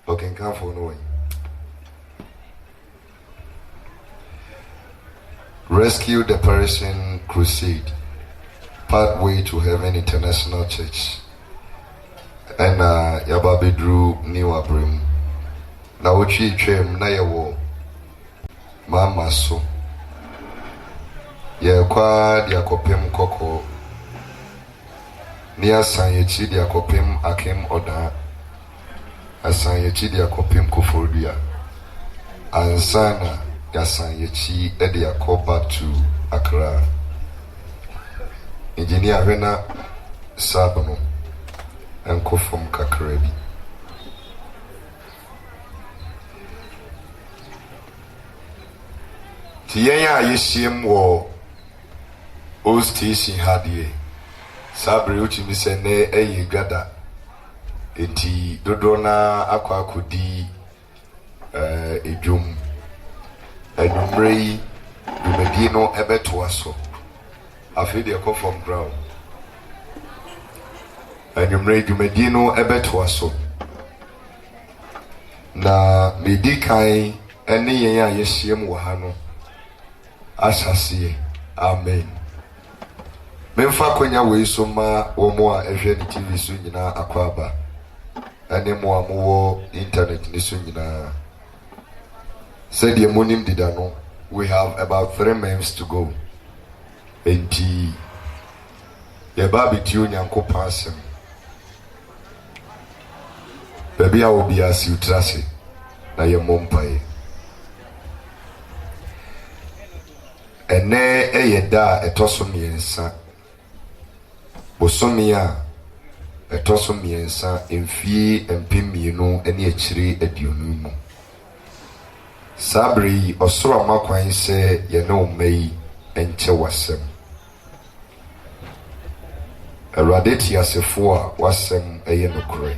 Okay, come for no way. Rescue the Perishing Crusade, Pathway to Heaven International Church, and Yababidru New Abrim. Now, which chem na yawo mama so. Ye kwa diakopem koko. Nia sanyechi diakopem akem oda. Asanyechi diakopem kufodia. Ansana yasanyechi ediakoba to Accra. Engineer Vena Sabano and Kofum Kakrebi. Tiaya yeshim wo Ostation hadie. Sabri uchi misene eye gada. Enti dodona akwa kudi ejum. Enumrei dumedino ebeto aso. Afide ko from ground. Enumrei dumedino ebeto aso. Na medikai ene yen yeshim wo ha no. Asasiye. Amen. Memfa konya we so ma wo mo a ehwe ni TV so nyina akwaba. Ane mo amuwo internet ni so nyina. Said the monim didano. We have about 3 months to go. Enti ye babitiu nyankopa asem. Baby a obi asi utrase na ye mompae. Ene eyeda etoso miensa. Bosomia etoso miensa emfie empemienu ene akire aduonu mu. Sabri osoro makwan se ye na omei enche wasem. Eradeti asefo a wasem eye nokore.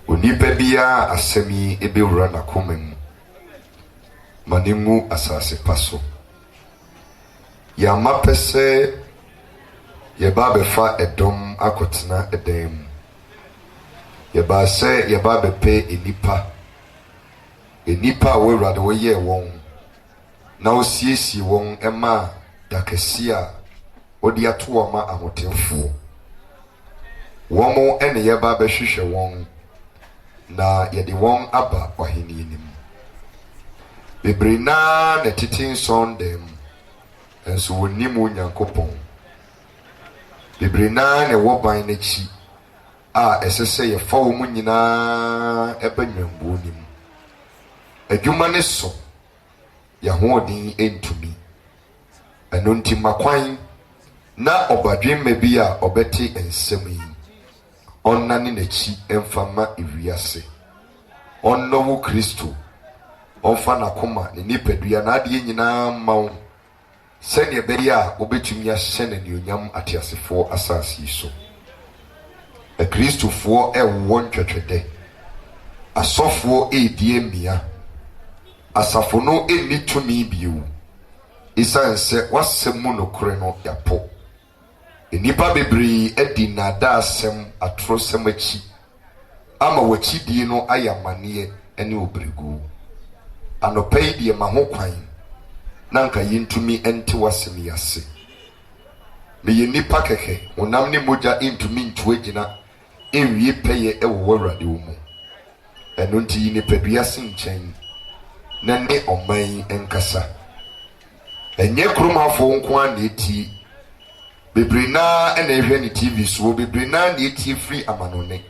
Onipa bia asemi ebewura na komem. Manimu asase paso. Ya mapese ye ba befa edom akotena edem. Ye ba se ye ba bepe enipa. Enipa we rade we ye won. Na osiesi won ema dakesia odi ato ma ahotemfo. Womo ene ye ba behwehwe won na ye de won aba oheni nim. Bebrina na titin sondem enso wonimu nyankopon. Bebrina na woban na chi a esese ye fa wo mu nyina ebanwambo nim. Adwuma ne so ya hoodin entumi. Eno nti makwan na obadwemma bi a obeti ensem yi. Onnane na chi emfama ewiase. Onno wo Kristo. Onfa na koma ne nipadua na ade nyina mawo sene beri a obetumi ahye na nionyam atiasefo asase so Kristofo ewo ntwetwede asofo edie mia asafo no emitumi biu isanse wasemu no kore no yapo enipa bebree edi nada asem atrosem achi ama wachidie no ayamane ene obregu anopai die mahokwan nanka yintumi ente wasem yase me yenipa keke onam ne moja intumi ntuagina enwie peye ewo wurade wo mu eno nti nipadua sinchen na ne oman enkasa enye kromafo nko an eti bebrina ena ehwe ne TV so bebrina na eti free amanone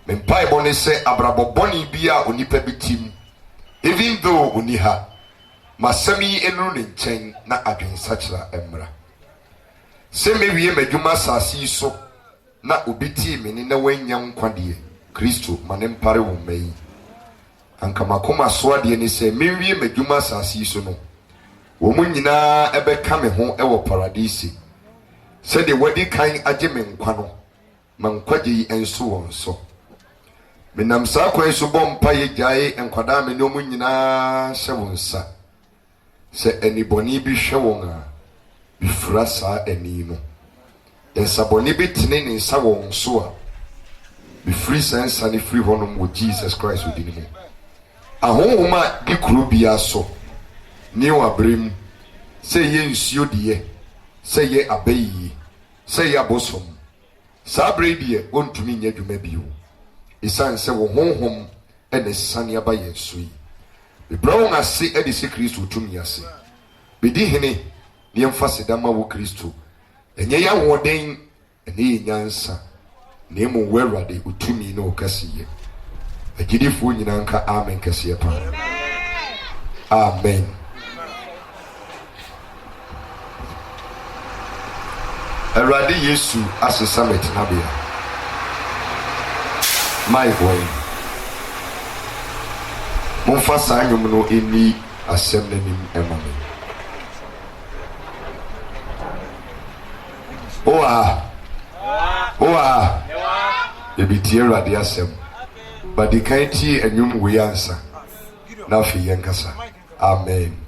me mpai bone se abraboboni bia onipa bitim. Even though uniha masami enu ne nchen na adwensachira emra se mewie madwuma sasi so na obiti meni na wanya nkwade Kristo manempare wo mai anka makoma so ade ne se mewie madwuma sasi so no wo mu nyina ebeka me ho ewo paradise se de wadi kan agye me nkwa no mankwaje enso won so menam saa kwan so bɔ mpa yɛ gyae nkwadaa me ne ɔmo nyinaa hyɛ wɔn nsa sɛ anibɔne bi hwɛ wɔn a bifura saa ani no nsabɔne bi tene ne nsa wɔn so a bifiri saa nsa ne firi hɔnom wɔ Jesus Christ odi ne mu ahonhom a di kuro bia so ne wɔ abrɛm sɛ yɛ nsuo deɛ sɛ yɛ abayi sɛ yɛ abosom saa abrɛ deɛ wɔntumi nyɛ adwuma bio ɛsiane sɛ wɔ honhom ɛna sane aba yɛn so yi bɛbrɛ wɔn ase ɛde sɛ Kristo tumi ase bɛdi hene ne yɛmfa seda ma wɔ Kristo ɛnyɛ yɛ ahoɔden ɛnyɛ yɛ nyansa na emu wɔ Awurade utumi na ɔkɛseyɛ agyidifoɔ nyinaa nka amen kɛseɛ paa amen. Awurade Yesu asesa metenabea my boy momfa saa nnwom no ɛni asɛm n'anim ɛma me oa ebitie Awurade asɛm badi kan tie nnwom wei ansa na afei yɛnkasa amen.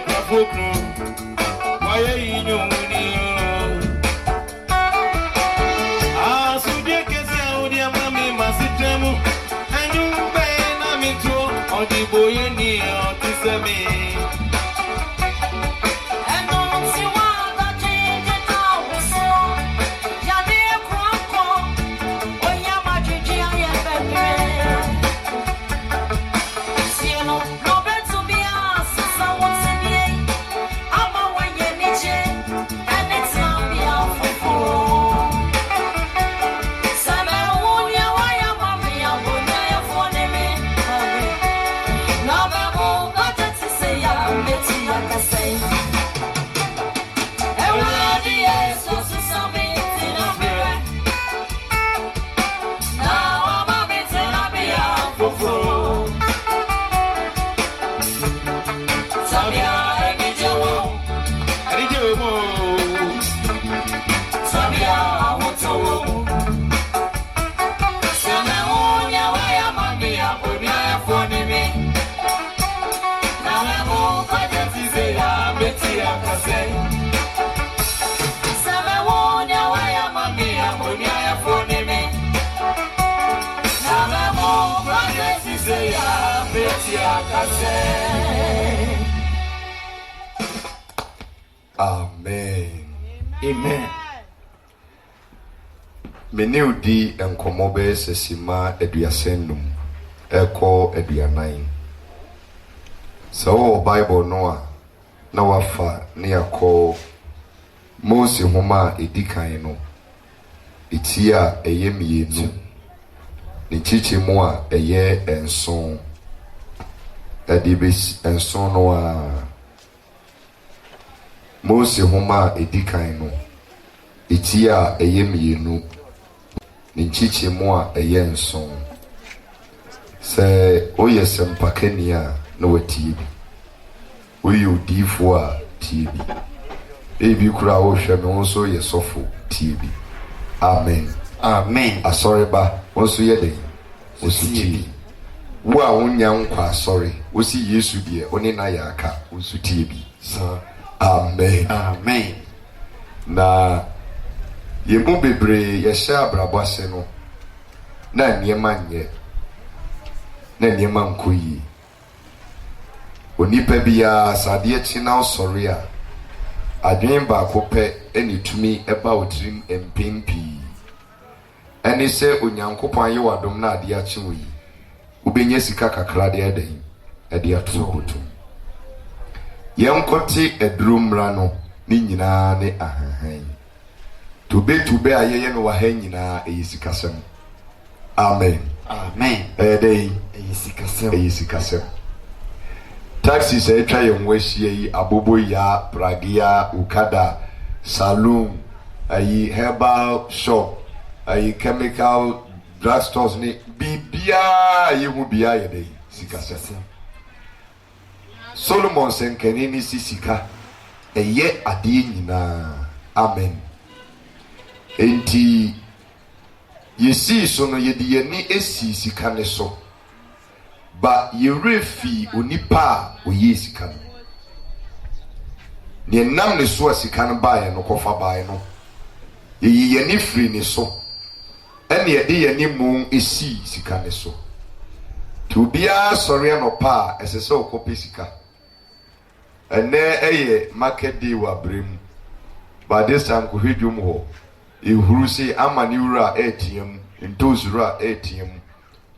Kafokro, why you know Ah, so dear Kazan, dear Mammy, Massitemu, and you pay Namito, or the boy in here, to send me. Amen. Amen. Many would be and Comobe Sesima Eduasendum, Echo Eduanine. So, Bible Noah, Noah fa near call Mose Homa Edikaino. It's here a yemi no. The chichi moa a year and song. A debis and son noa. Mose Homa Edikaino. It's here a yemi no. The chichi moa a year and song. Say, oh yes, and Pakenia, no TV. Will you D for TV? Baby crowd, shall also yes, awful TV. Amen. Amen. A sorry, ba, also ye day. Was TV. Wa young qua sorry. Was he used to be only Nayaka, was TV. So, Amen. Amen. Na ye mo bebre ye sha brabase no. Na niema nye. Na niema nkoyi. Onipa bia sade chi na sorry a. Adwen ba ko pe eni tumi eba otirim empempi. Eni se onyankopon ye wadom na ade achi wo yi. Ubenye sika kakra de edan. Ade ato botum. Yenkote edrumra no ni nyina ne ahanhan. Tube ayeye no wahan nyina eyisikasem. Amen. Amen. Edey eyisikasem. Taxi say try yon wehie abobo ya pragia ukada saloon ayi herbal shop ayi chemical drugstores ni bibia yehu bia yede sikasem. Solomon senkeni ni sisika eye ade nyina. Amen. Enti yesi so no yedi yeni esi sika ne so. Ba yerefi onipa oye sika no. Ne nam ne so sika no bae no kofa bae no. Ye ni free ne so. Ene ye de ye ni mu esi sika ne so. To bia sori no pa esese okope sika. Ene eye market day wa brem. By this time ko hwedwum ho. Ehuru se amani wura ATM, ntozura ATM.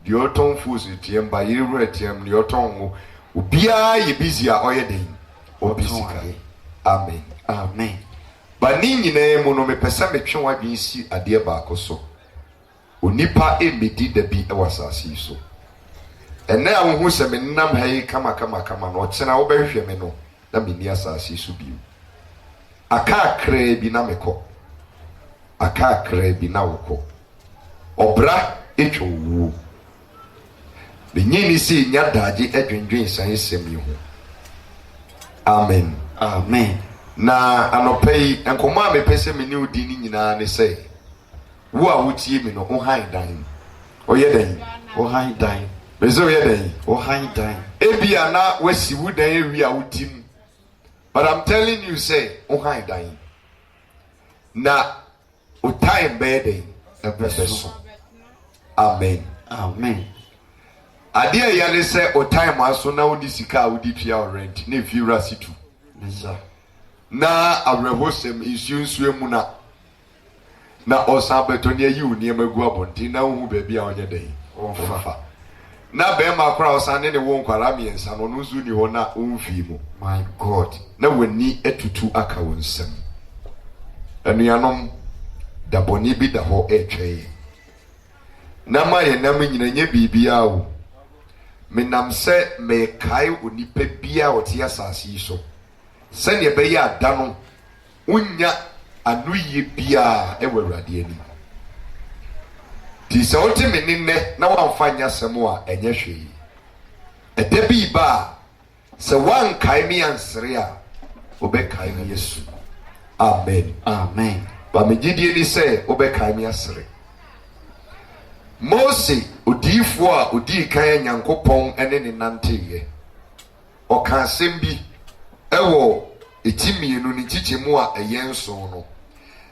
The autumn fools ATM by year ATM, the autumn ubia ye busy a oyeden. Obisika. Amen. Amen. But nini na mu no me pesa metwe wa dwen si ade ba akoso. Onipa emedi da bi e wasasi so. Ene a wo hu se me nam hayi kama no chena wo behwe me no na me ni asasi so bi. Aka kra bi na mekọ. Aka kra bi na wokọ. Obra etwo wu. Benyini si nya daje adwendwen san sem yi ho. Amen. Amen. Na anopei enkomo a mepese me ni odi ni nyina ne sei. Wo a wotie me no o han dan. Oye dan. O han dan. Bezo ye dan. O han dan. Ebia na wasi wu dan ewi a wotim. But I'm telling you, say, oh, hi, dying. Na, o time bedding, a person. Amen. Amen. Adia yale say, o time aso na odi sika odi tua rent. Ne fi rasi tu. Na abrehosem isu emu na. Na osabeto ne yi uni emagu abonti na hu baabi a onye den. Onfa. Na be ma kra osane ne wo nkwara miensa no no zu ni ho na onfi mu. My God. Na wani etutu aka wonsem. Anuanom da boni bi da ho etwe. Na ma ye nam nyina nye bibia wo. Menam se me kai onipa bia wote asase so. Se ne be ya da no unya anuye bia e wawrade ani. Ti se wote menine na wamfanya semo a enye hwe. Ede bi ba se wan kai mi ansere a obekai mi Yesu. Amen. Amen. Ba me gidie ni se obekai mi asere. Mose odifo a odi kan Nyankopon ene ne nanteye. Oka asem bi ewo etimienu ni chichemu a eyenso no.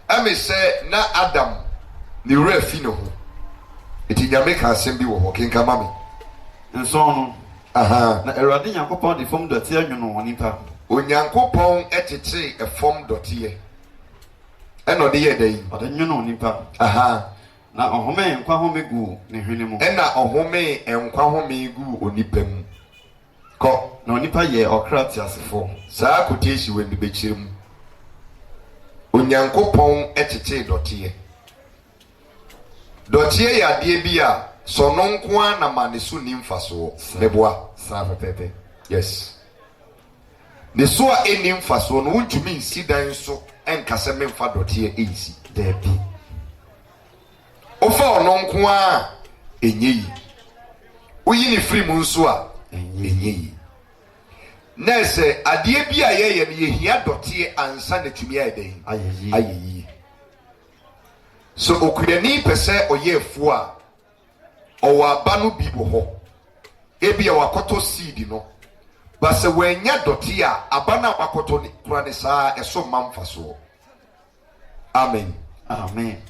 Ame se na Adam ni refi no ho. Eti nyame ka asem bi wo ho kenka mami. Nso no. Aha. Na Erade Nyankopon de fom doti anwono wonipa. Onyankopon etete efom dotie. Eno de ye dai. Ode nwono wonipa. Aha. Na ohome nkwa home gu ne hwene mu. Ena ohome enkwa home gu onipa mu. Ko Na onipa ye okrati asefo. saa koteshi we bibechire mu. Onyankopon etete dotie. Dotie ya de bi a sono nko na manesu ni mfaso. Meboa Sa pepe. yes. Ne so a eni mfaso no untumi nsi dan so enkase memfa dotie ensi. Debi. Ofa ono nko a enyeyi. Oyi ni free mu nso a enyeyi. Nese adie bi a ye ne yehia dotie ansa na tumi ayeden. Ayeyi. So okudani pese oyefu a owa aba no bi bo ho. Ebi a wakoto seed no. Ba se wanya dotie a aba na wakoto ni kura ne saa eso mamfaso. Amen. Amen.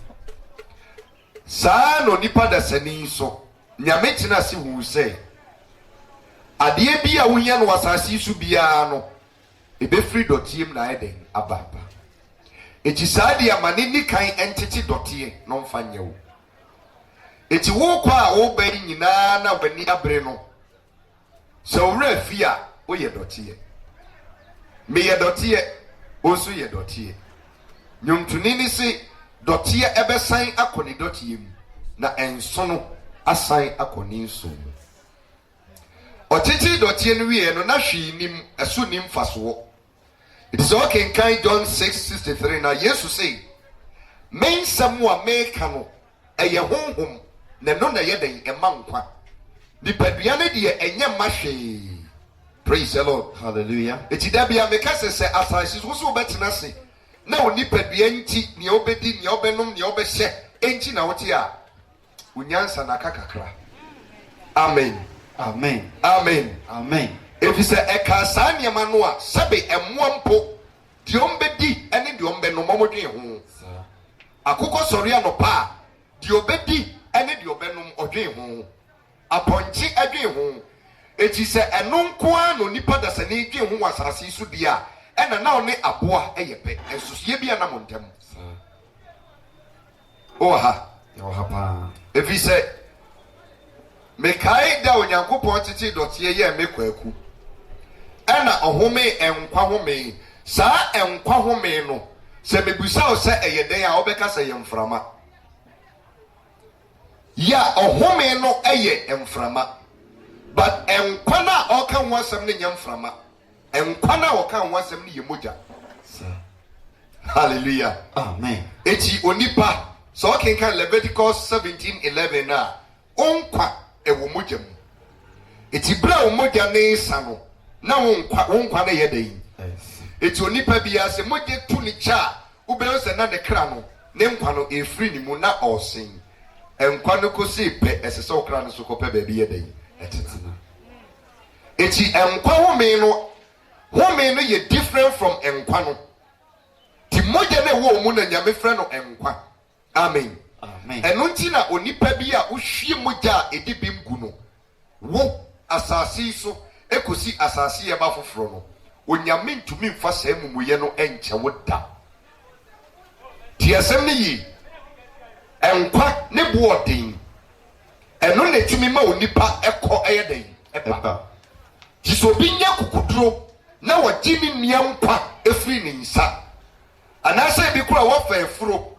Saa no nipa da sani so nyame tena se hu se adie bi a wonya no wasase su bia no ebe free dotiem na eden ababa eti saa dia mane ni kan entete dotie no mfanye wo eti wo kwa a wo bari nyina na bani abre no se owra fi a wo ye dotie me ye dotie osu ye dotie nyumtuni ni se dotie ebesan akoni dotie mu na ensono asan akoni nso mu otiti dotie no wie no na hwi nim eso nim faso. It is okay in kind John 6:63 na Jesus say men samwa meka no eye honhom na no na yeden ema nkwa dipadua ne de enye mahwe. Praise the Lord. Hallelujah. Eti da bia meka se asase so so betena se na onipadua nti ne obedi ne obenum ne obehye enti na wote a unyansa na kakakra. Amen. Amen. Amen. Amen. If it's a casania manua, sabe and one po, Diombedi, and Diombe no momodin home. A cuckoo soriano pa, Diobedi, and Diobenum or dream home. Upon chi a dream home. It is a non quano nipa da sanity who was as he should be and a now ne a boa a yepe, and Susiebi and Amontem. Oh ha, Yo hapa. if he said, Mekai da Onyankopon tete dotie ye mekwaku. Ana ohome enkwa home. Saa enkwa home no. Se mebusa o se eyeden a obeka se yemframa. Ya ohome no eye emframa. But enkwa na oka ho asem ne yemframa. Enkwa na oka ho asem ne yemoja. Hallelujah. Amen. Eti onipa so kenkan Leviticus 17:11 na onkwa ewo mogya mu eti bra wo mogya ne sano na wonkwa na yedai eti onipa bia se mogya tu ni cha ube se na ne kra no ne nkwa no efri ni mu na osin enkwa no kosi pe esese okra no so kope ba bi yedai etena eti enkwa ho me no home no ye different from enkwa no ti moja na wo mu na nyame frɛ no enkwa amen Amen. eno nti na onipa bi a ohwie moja edi bim gu no wo asase so ekosi asase ye ba foforo no onyame ntumi mfa saa mumuye no enche wo da ti asem ne yi enkwa ne boɔden eno na tumi ma onipa ekɔ eyeden eba ti so bi nya kokoduro na wɔgye ne nia nkwa efiri ne nsa anasa bi kura wɔfa efuro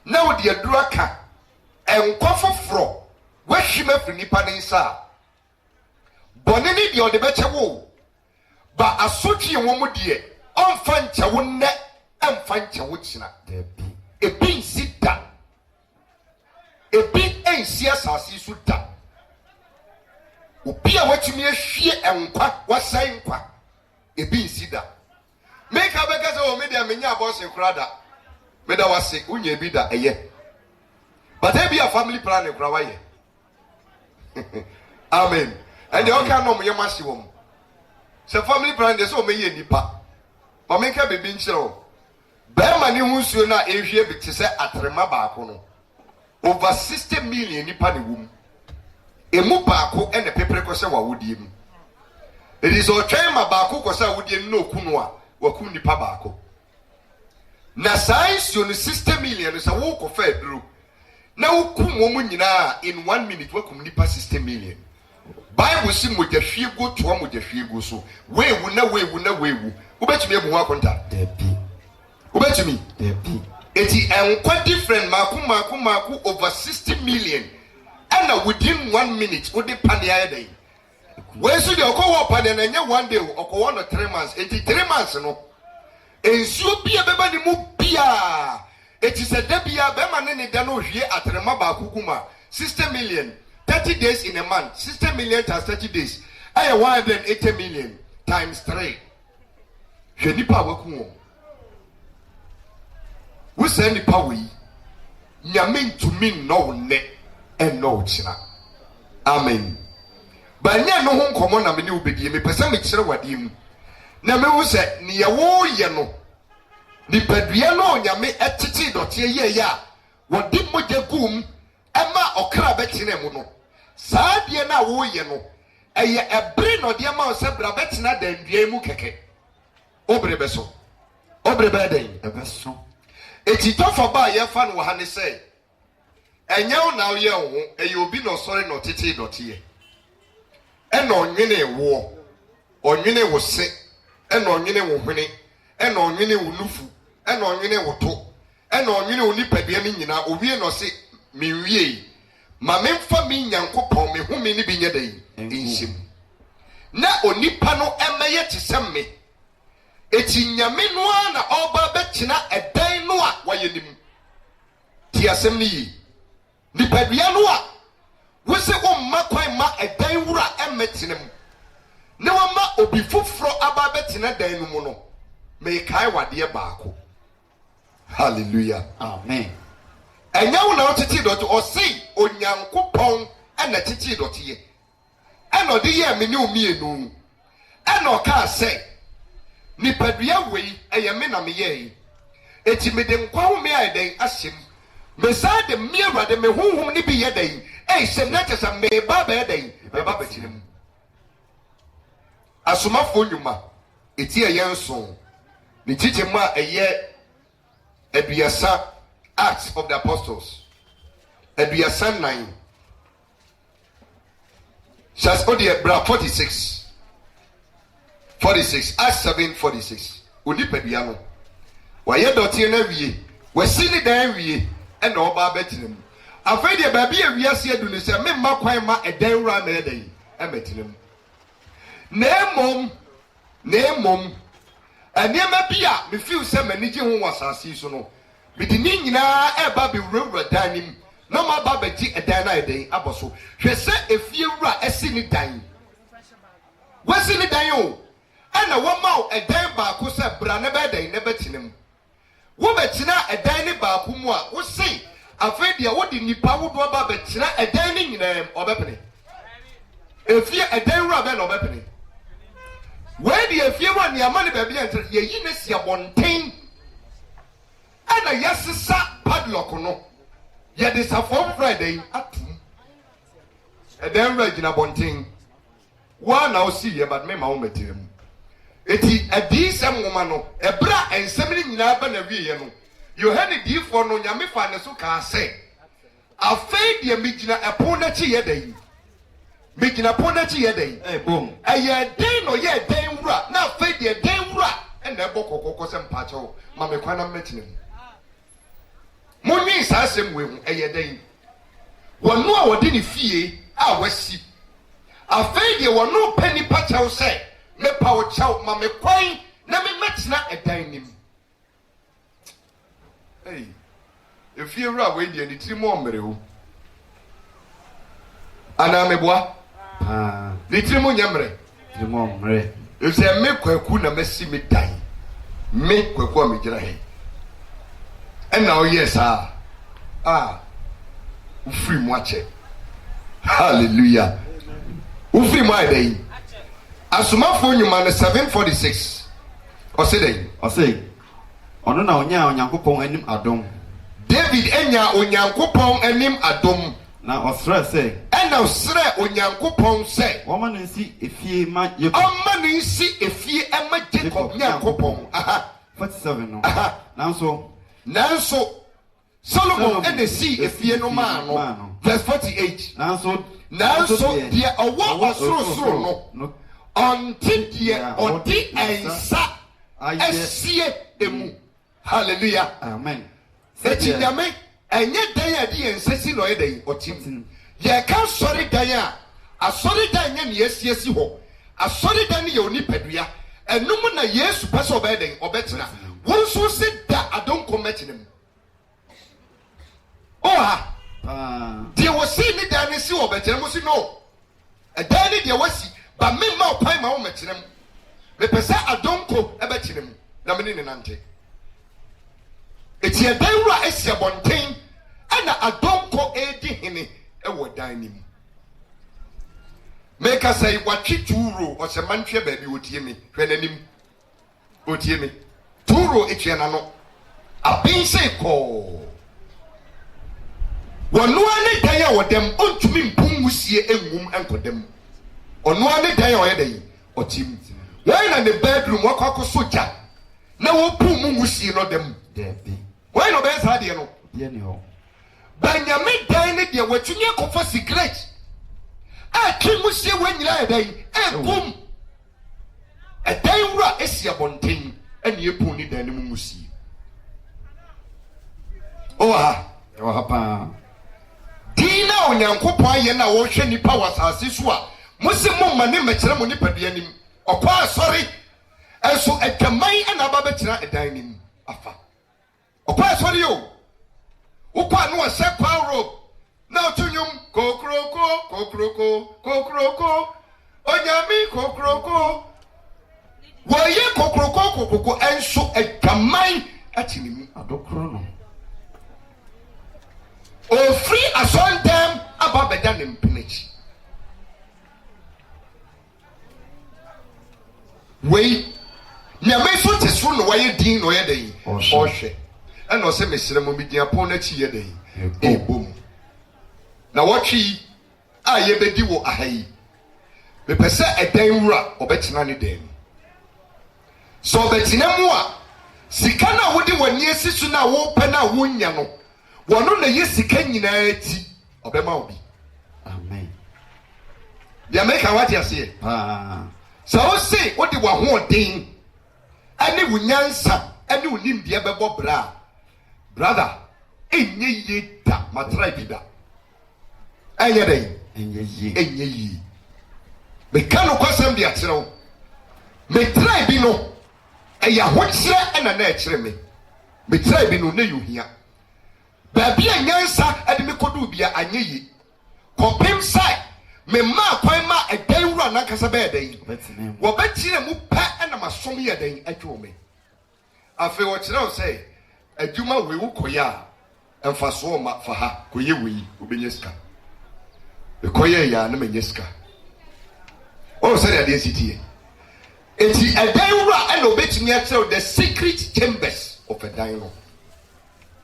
na wɔde aduru aka enkwa foforo wɔhwima firi nipa ne nsa bɔne ne deɛ ɔde bɛkyɛ wo ba asotwe wɔ mu deɛ ɔmfa nkyɛ wo nnɛ ɛmfa nkyɛ wo kyina ebi nsi da ebi ensi asase so da obi a watumi ahwie enkwa wasai nkwa ebi nsi da meka bɛka sɛ wɔ me deɛ menya abɔse kora da meda wase wonya bi da ɛyɛ but ebi a family plan kora wayɛ amen and okay no mo yɛma hye wɔ mu sɛ family plan deɛ sɛ ɔmɛyɛ nipa ma meka bebi nkyerɛ wo bɛrima ne ho nsuo no a ɛhwie bi te sɛ atrema baako no over 60 million nipa ne wom emu baako ene pepere ko se wawodie mu it is otwɛn ma baako ko se awodie no oku no a waku nipa baako na science no 60 million se wo ko fa aduro na wokum wo mu nyinaa in 1 minute wakum nipa 60 million bible si mogahwie go to mogahwie go so wewu na wobetumi ebu ho akonta wobetumi eti enkwa different maku over 60 million and within 1 minute wo de pane ayedai we so de okowo pane na nya one day okowo no 3 months eti 3 months no ensuo bia beba ni mu bia eti se da bia be ma ne da no hwie atrema ba kuguma 60 million 30 days in a month 60 million times 30 days ay 180 million times 3 hwe nipa waku wo we say nipa we nyame ntumi no ne eno china amen banya no ho nkomo na me ne obedie me pese me kire wade mu na me wo se ne ye wo ye no nipadua no nyame etete dote ye ya wode moja gum ema okra betene mu no saa de na wo ye no eye ebre no de ma se bra betena dandua mu keke obre beso obre be den ebeso eti tofa ba ye fa no ha ne se enyaw na ye ho eye obi no sori no tete dote ye ena onwene wo onwene wo se ena onwene wo hwene ena onwene wo nufu ena onwene wo to ena onwene wo nipadua ni nyina owie no se menwie ma memfa me nyankopɔn me home ni bi nya dai enhyem na onipa no emeye tesemme eti nyame no na oba bekyina edan no a wayenim ti asem ni yi nipadua no a wose omma kwan ma edan wura emmetinem ne wama obi foforo aba betina dan no mu no me kai wade baako hallelujah amen enyawo na otiti dot osi onyankopɔn na titi dot ye eno de ye me ne omienu eno ka se nipadua wei eye me na me ye eti me de nkwa ho me aiden ahyem me sa de me awade me honhom ne bi ye dan sem na tesa me ba ba dan me ba betirem asomafo nyuma eti eyenso ne titema eye aduasa Acts of the Apostles aduasa 9 Shas odie bra 46 Acts 7:46 onipadua no waye dotie na wie wasi ni dan wie ena oba betirem afei de ba bia wiase adu ne se me mma kwan ma edan wura na edan emetirem na emom aniema bia me feel se manigi ho wasase so no bidi ni nyina eba be wura danim no ma ba beti edan na edan aboso hwe se efie wura esi ni dan wasi ni dan o ana wo ma edan ba ko se bra na ba dan na betinem wo betina edan ni ba ko mu a wo sei afei de wo di nipa wo do ba betina edan ni nyina obepene efie edan wura be na obepene where the fear one your money baby enter ye yinesi abonten ana yasesa padlock no ye de safo Friday atum e den regina bonten one now see ye but me ma wo metirem eti adi sem woman no ebra ensem ni nyina ba na wiye no you heard the deep for no nyame fa ne so ka say afei de migina epon na chi ye dan migina pon na chi ye dan boom aye den no ye dan wura na afei de dan wura e na bokokoko sem pa cho ma me kwana metinem monni sa asem we hu aye dan wonu a wodi ne fie a wasi afei de wonu pani pa chaw say me pa wo chaw ma me kwan na me metina edan nim hey if you ra we dey ni trimo omere o ana me boa ni trimo nyamre trimo omere if say me kwaku na masi me dan me kwaku a me gira he and now yes free mo ache hallelujah free mo ai asomafo nyuma na 746 ose ono na onya onyankopon anim adom David enya onyankopon anim adom na osre say ena osre onyankopon say woma no nsi efie ma Jacob amma no nsi efie ema Jacob nyankopon 47 no nanso Solomon ena si efie no ma no verse 48 nanso dia owo osoro no until dia odi ensa esie emu hallelujah amen eti nyame enye dan ya di ensesi lo edan otim ye ka sori dan a asori dan nya ne esiesi ho asori dan ye oni padua enum na Yesu pese obedan obetina wonso se da adonko metinem die wosi ni dan ni si obetina mo si no edan ni die wasi ba me ma opan ma wo metinem me pese adonko ebetinem na me ni nante eti edan wura esi abonten ana adonko edi hene ewo dan nim meka say watwi turo o se mantwe ba bi otie me hwe nanim otie me turo etwe na no abin say ko wonu ani dan ya wodem ontumi mpum wusie engum enkodem onu ani dan ya oyedai otim why na the bedroom wakwakoso ja na wo pum wusie no dem why no be say no ye ni ho Benjamin dan ne de watwunye kofa secret a kimusie wanyira edan egum edan wura esi abonten ene epon ni dan ne musie pa dina onyankopon aye na wo hwe nipa wasase so a musim ma ne mekere mo nipa de anim okwa sorry eso etwaman ana ba betira edan nim afa okwa sorry o ukwa no se kwa rope na otunyum kokroko onyami kokroko woye kokroko enso etwaman atinimu adokro no o free ason dem ababeda ne mpenechi wei nyame so teso no waye din no ye den ohwe ena o se mesire mo bidia pon na chi ye den ebom na watwi a ye bedi wo ahai me pese eden wura obetena ne den so obetena mu a sika na wodi wani asisu na wo pe na wo nya no wono na yesika nyina ati obema obi amen ya make what you say so say what the wa ho den ani wunyansa ani unim de bebo bra brother enye yeda matrai bida enye den enye yi me kanu kwasam de akyerɛw me try bi no eya hokyerɛ na na akyerɛ me try bi no na yuhia baby anyansa ade me kodu bia anye yi kopem sai me ma kwan ma edan wura na kasa be edan wo betire mu pa na masom ye edan atwo me afi wo kire o say adwuma we wo koya emfaso ma fa ha koye we obenyeska e koye ya na menyeska o say ade sitie eti ɛdan wura ɛna obetumi akyerɛw the secret chambers of a dan no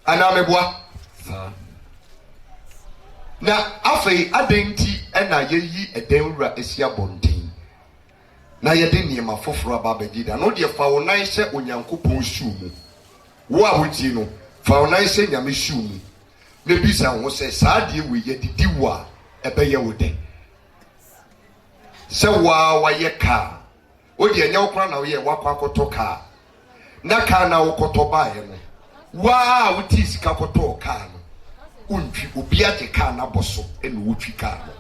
ana meboa na afei adenti ɛna yeyi ɛdan wura esi abɔnten na yɛde nneɛma foforɔ aba abɛgye da no deɛ fa wo nan hyɛ onyankopɔn shoe mu wo a wotie no fa wo nan hyɛ nyame shoe mu na bisa ho sɛ saa deɛ wei yɛdidi wo a ɛbɛyɛ wo dɛ sɛ waa wayɛ kaa o deɛ nyɛ wo kora na woyɛ wakɔ akɔtɔ kaa na kaa na wokɔtɔ baeɛ no waa a wotii sika kɔtɔɔ kaa no wontwi obi agye kaa na bɔ so ɛna wotwi kaa no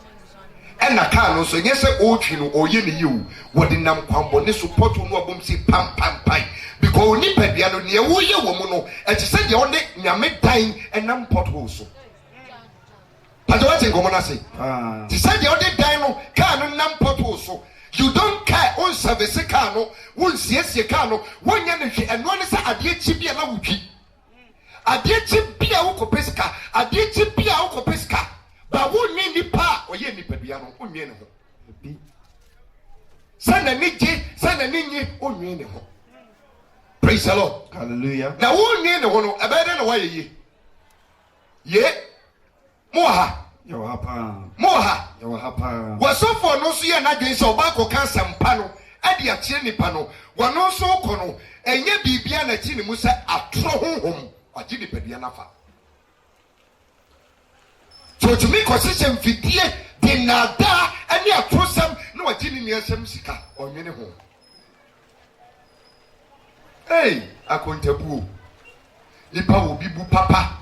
ɛna kaa no nso nyɛ sɛ ɔretwi no ɔyɛ ne yiw wɔde nam kwanbɔne so pɔtɔ no abom si pampampan because onipadua no neɛ woyɛ wɔ mu no ɛte sɛ deɛ ɔde nyame dan ɛnam pɔtɔ so pàtó wá ti nkɔmɔ n'ase ti sɛ deɛ ɔde dan no kaa no nam pɔtɔ so you don't care on service kaa no wɔn siesie kaa no wɔn nyɛ ne hwɛ ɛnoa ne sɛ adeɛ kyi bi a na wotwi adeɛ kyi bi a wokɔ pɛ sika adeɛ kyi bi a wokɔ pɛ sika ba wonye nipa a ɔyɛ nipadua no onye ne ho sɛ na ne gye sɛ na ne nye onye ne ho praise the Lord hallelujah na wonye ne ho no ɛbɛyɛ dɛ na wayɛ ye moha wasofo no so yɛ n'adwene sɛ ɔbaako ka nsɛmpa no ɛde akyerɛ nipa no wɔno nso kɔ no ɛnyɛ biribia na akyi ne mu sɛ atorɔ honhom wagye nipadua nafa totumi kɔhyehyɛ mfidie de nnaadaa ne atorɔsɛm na wagye ne nnuasɛm sika ɔnwene ho akontabuo nipa wɔ bi bu papa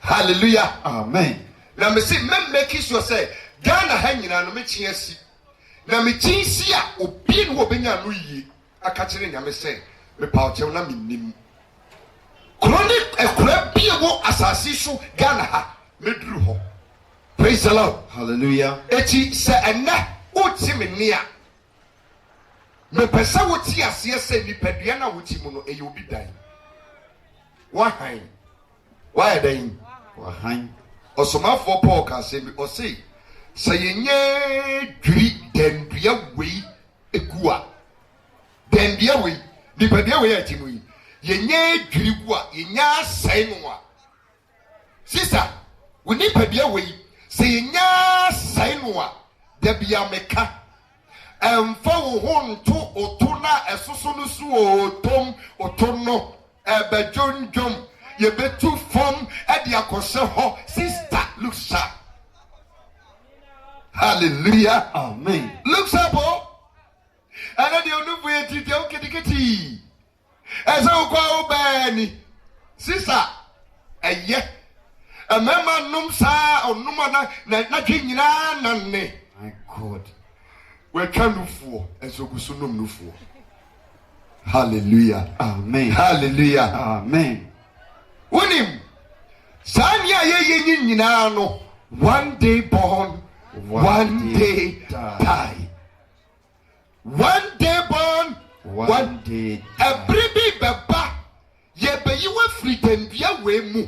hallelujah amen na me say make sure say Ghana ha nyina no mechi asi na mechi si a obi no obenya no yie aka kire nyame say me pa ochew na minnim chronic ekura bi wo asase so Ghana ha meduru ho praise the Lord hallelujah echi se ena oti me nia me pesa wo ti ase se nipadua na wo ti mu no eye obi dan wahan dan wahan Osomafo Paul can say me or say yenye dwiri dendua wei egua dendua wei nipadua wei atimu yi yenye dwiri gua yenya sai no a sister we nipadua wei se yenya sai no a da bia meka emfa wo ho nto oto na esoso no so otom no ebejonjom ye betu form e dia kose ho sister look sharp hallelujah amen look sharp and the onufu ye ti de okediketi eza ukwa obani sister eye emema num sa onuma na twanyina nanne my god we kanufuo ezogusu num nufuo hallelujah amen hallelujah amen Unim Sanya ye nyina no one day born one day die one day born one day every baba ye be you free tendua we mu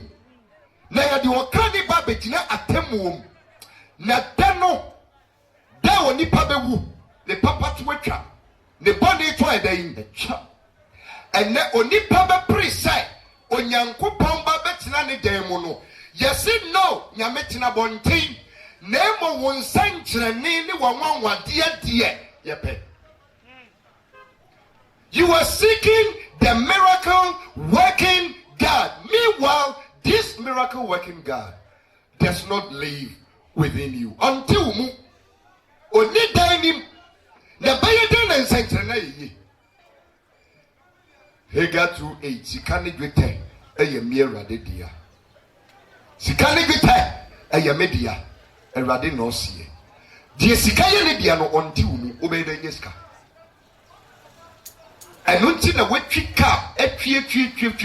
na ye de okani ba betina atemuom na dano da oni pa bewu ne papa to atwa ne body to edan atwa ene oni pa be preside onyankopɔn ba betina ne dan mu no yesi no nyame tina bonten na emo won sankyerɛne ne wanwanwade de yepe you are seeking the miracle working God. Meanwhile, this miracle working God does not live within you until mu oni dan nim na baye den na sankyerɛne yi Hega 2:8 sikane gwete eye mi Awurade dia sikane gwete eye media Awurade no sie die sikaye ne dia no onti wumu obeyda nyeska eno nti na watwi ka atwie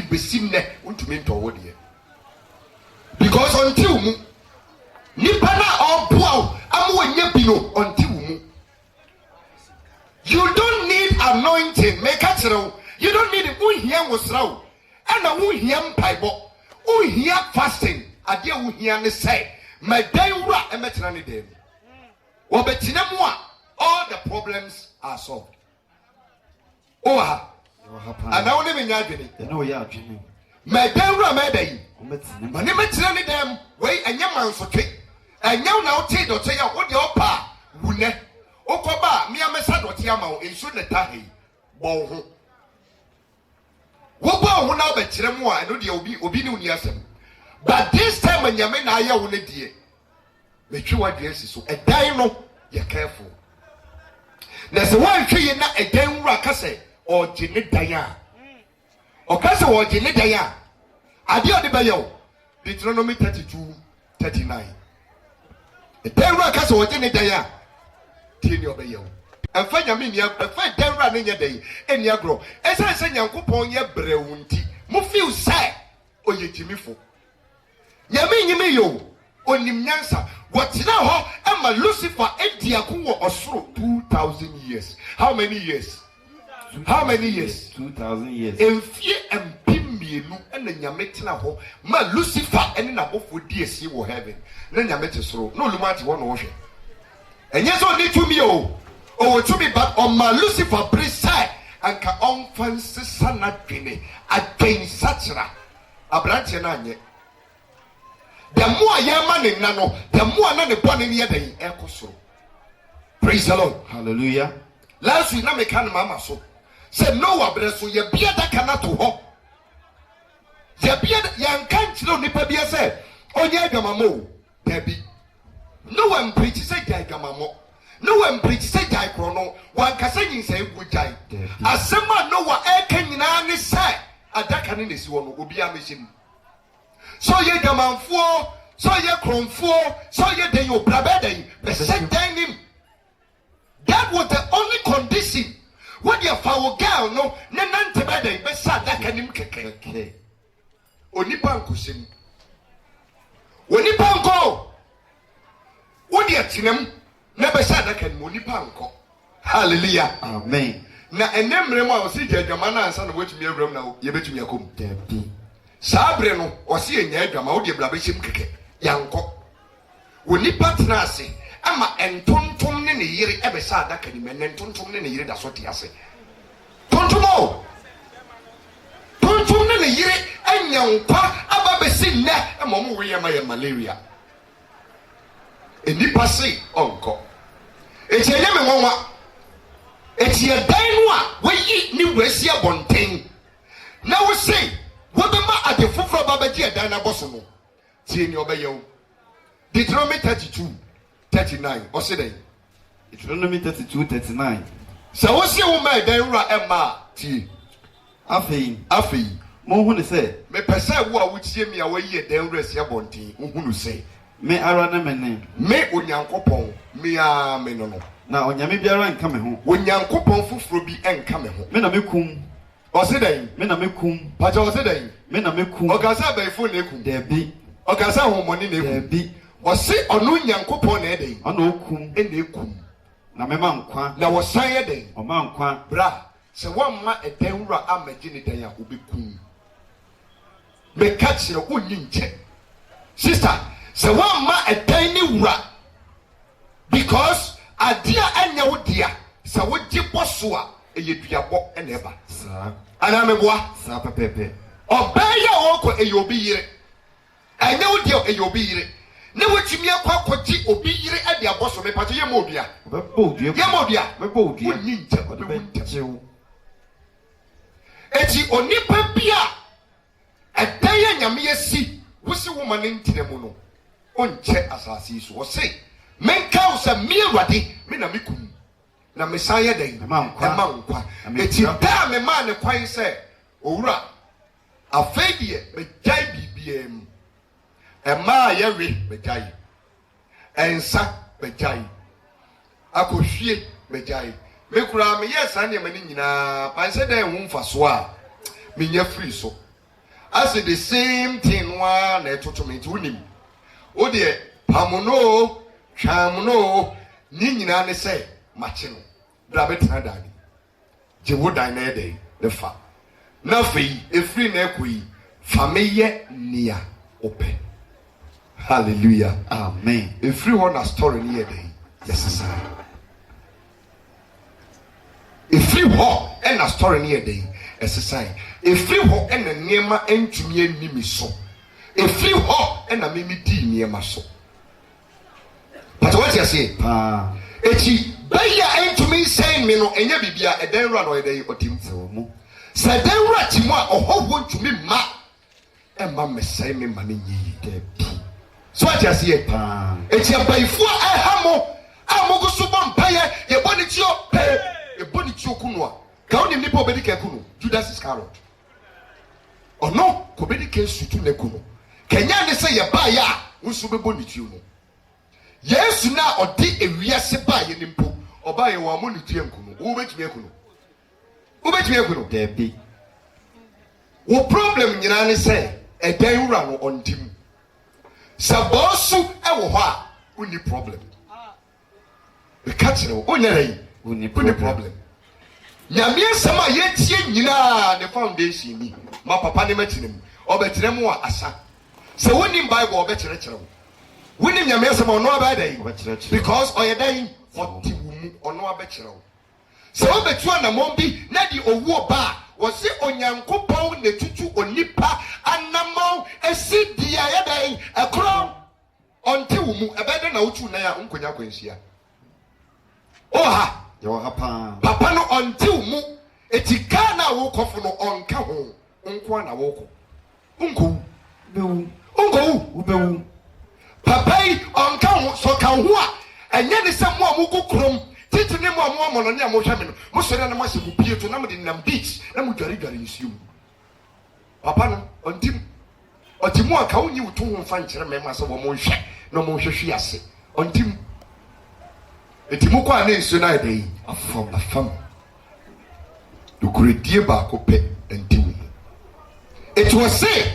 besim ne untumi ntowo de because onti wumu nipa na oboa amwo nya bi no onti wumu you don't need anointing make a true. You don't need unhia wosraw and unhia mpaibo unhia fasting ade unhia ne say my day wura emetena ne dem wo betina mu a all the problems are solved Oha. Wahapa. And now name nyadwene. You know ya adwene. Me denra me dey. Ometine. Mane me tire ne dem. Wei enya mansotwe. Enya na wote dote ya wo de opa wune. Okoba me amesa dote ama wo ensu ne tahe. Bo ho. Wo ba ho na obekire mu a eno de obi ne uni asem. But this time when nyame na aya wo ne die. Metwi wadwe si so. Edan no ye careful. Na se wan hwe ye na edan wura ka se o gine dan a. O ka se o gine dan a. Ade o de be ye o. Deuteronomy 32:39. Edan wura ka se o gine dan a. Tie ni o be ye o. Enfa nyame ni enfa edan wura ne nye dan. Eni agro. Esa se Nyankopon ye brewu nti. Mo feel say o ye jimifo. Nyame nyime yo. Onim nyansa. Watina ho ema Lucifer ediako wo osoro 2000 years. How many years? How many years? 2000 years. Enfie empimienu ena nyame tina ho ma Lucifer ene na bofo die sie wo heaven. Na nyame te soro. No lumati wo no wo hwe. Enye so ni tumi o. O tumi but on ma Lucifer preside anka on fancy sana dwene against sachra. Abrante na anye. The more Yaman in Nano, the more than the one in the other Ecoso. Praise the Lord. Hallelujah. Last week, Namakan Mama so said Noah, but so your beard that cannot to hope. Your beard, young can't know Nipabia said, oh, yeah, Gamamo, Debbie. No one preaches a Gamamo. No one preaches a Chrono. One Cassandra say, good die. As someone Noah, I can in say, a Dakan in this one will be a mission. So ye gamanfo, so ye kromfo, so ye de yo brabede, be set him. That was the only condition. When your foul girl no, nanante bede, be sad that can him keke. Onipanko sim. Onipanko. Odi atinem, never sad that can monipanko. Hallelujah. Amen. Na enemre mo awose jadwamana ansa na wetumi awram na ye betumi akom. Debi. Sabre no wose enya adwama wo de bla behim keke yanko woni partner ase ama entontom ne yire ebe sa adaka ni men entontom ne yire da so te ase tontomo tontom ne yire enya nkwa aba besi nne ama mo we yama ya malaria enipa se onko eche nya me nwanwa eche dan no a weyi ni wasi abonten na wo say Wobema ade fufuro babaji edan na boso no tie ni obeye wo Deuteronomy 32:39 o se den Deuteronomy 32:39 so wo se wo ma edan wura ema tie afei mo hu ne se me pese wo a wo tie mi a wo yi edan wura si abonten wo hu no se me ara na me onyankopon me a me no na onyame biara nka me ho onyankopon fufuro bi enka me ho me na mekum Osidai, me na mekum. Pacha osidai, me na mekum. Okasa ba ifu na ekum. Debi. Okasa homoni na ekum. Debi. Osi onu Nyankopon na edai. Ono okum. E na ekum. Na mema nkwa. Na wosan edai. Oma nkwa. Bra, se wamma edan wura amaji ni dan a obekum. Me ka kire onni nche. Sister, se wamma edan ni wura because adia anya wo dia, se wo gye boso a eyeduabo ene eba sa ana meboa sa pepepe obaya woko eyobi yire anya wodi eyobi yire ne wotumi akwakoji obi yire ade aboso me pato ye modua wonni nche obejew eti onipa bia edaya nyame yesi wosi woma ne ntiremu no onche asasi so wo se menka wo se me awade me na mekum na mesaya den ema nkwa eti da me ma ne kwan se owura afedie me jai bibiem ema yewe me jai ensa me jai akohwie me jai me kura me yesa ne mani nyina panse den hu mfaso a me nya free so as the same thing one na etoto me tunim o de pamuno twamuno ni nyina ne se mache no bra betra dani je wo dan na dey the fa na fei efri na ekoi fameye nia ope hallelujah amen efri one na story ni dey yes sir efri ho ɛna story ne yɛ den ɛsesan efiri hɔ ɛna nneɛma ntumi anim so efiri hɔ ɛna mimi di nneɛma so but what you say eti bɛyɛ ntumi nsɛn mi no ɛnyɛ bibia ɛdan wura na ɔyɛ ɔtim mu sɛ ɛdan wura ti mu a ɔhɔ wɔ ntumi ma ɛma mɛsɛn mi ma ne nyi dɛbi so what you say eti abayifo ɛha mo a mo go so bɔ mpaeɛ yɛbɔ ne tio pɛɛ yɛbɔ ne tio kunu a ka oni nipa obedi ka kunu Judas Iscariot ɔno ko bedi ka sutu ne kunu kenya ne sɛ yɛba ya nso bɛbɔ ne tio no Yesu na ɔde ewiase ba yɛ nimpo ɔba yɛ wɔ mo ne tio kunu wo betumi akunu Debi wo problem nyina ne sɛ ɛdan wura no ɔntim sɛ bɔɔso ɛwɔ hɔ a wonni problem catch no onyere wonni problem nyame nsɛm a yɛtie nyinaa ne foundation ni ma papa ne makyinem ɔbɛkyerɛ mu a asa sɛ wonni bible ɔbɛkyerɛkyerɛ wo wonni nyame nsɛm ɔno abɛdan because ɔyɛ dan ɔte wo mu ɔno abɛkyerɛ wo sɛ wobɛtu anamɔn bi na de owuo ba a wɔse onyankopɔn ne tutu onipa anamɔn esi di a yɛdan ɛkorɔ ɔnte wo mu ɛbɛda na wotu nan a nkonya kwanhyia oha papa no until mu etika na wo kofo no onka ho nko na wo ko unko papa yi onka ho so ka ho a enye ne se mo amuko krom titi ne mo amono ne amohwa me no mo sore na mo se bu pie to na mo de nam beach na mo dware nsium papa no ontim otimu aka wonyi wuto ho mfa nkyere me ma se wo mo hwe na mo hwehwe ase ontim etimu kwa na nsu na ede afam dokuredie ba ko pe ntimu it was say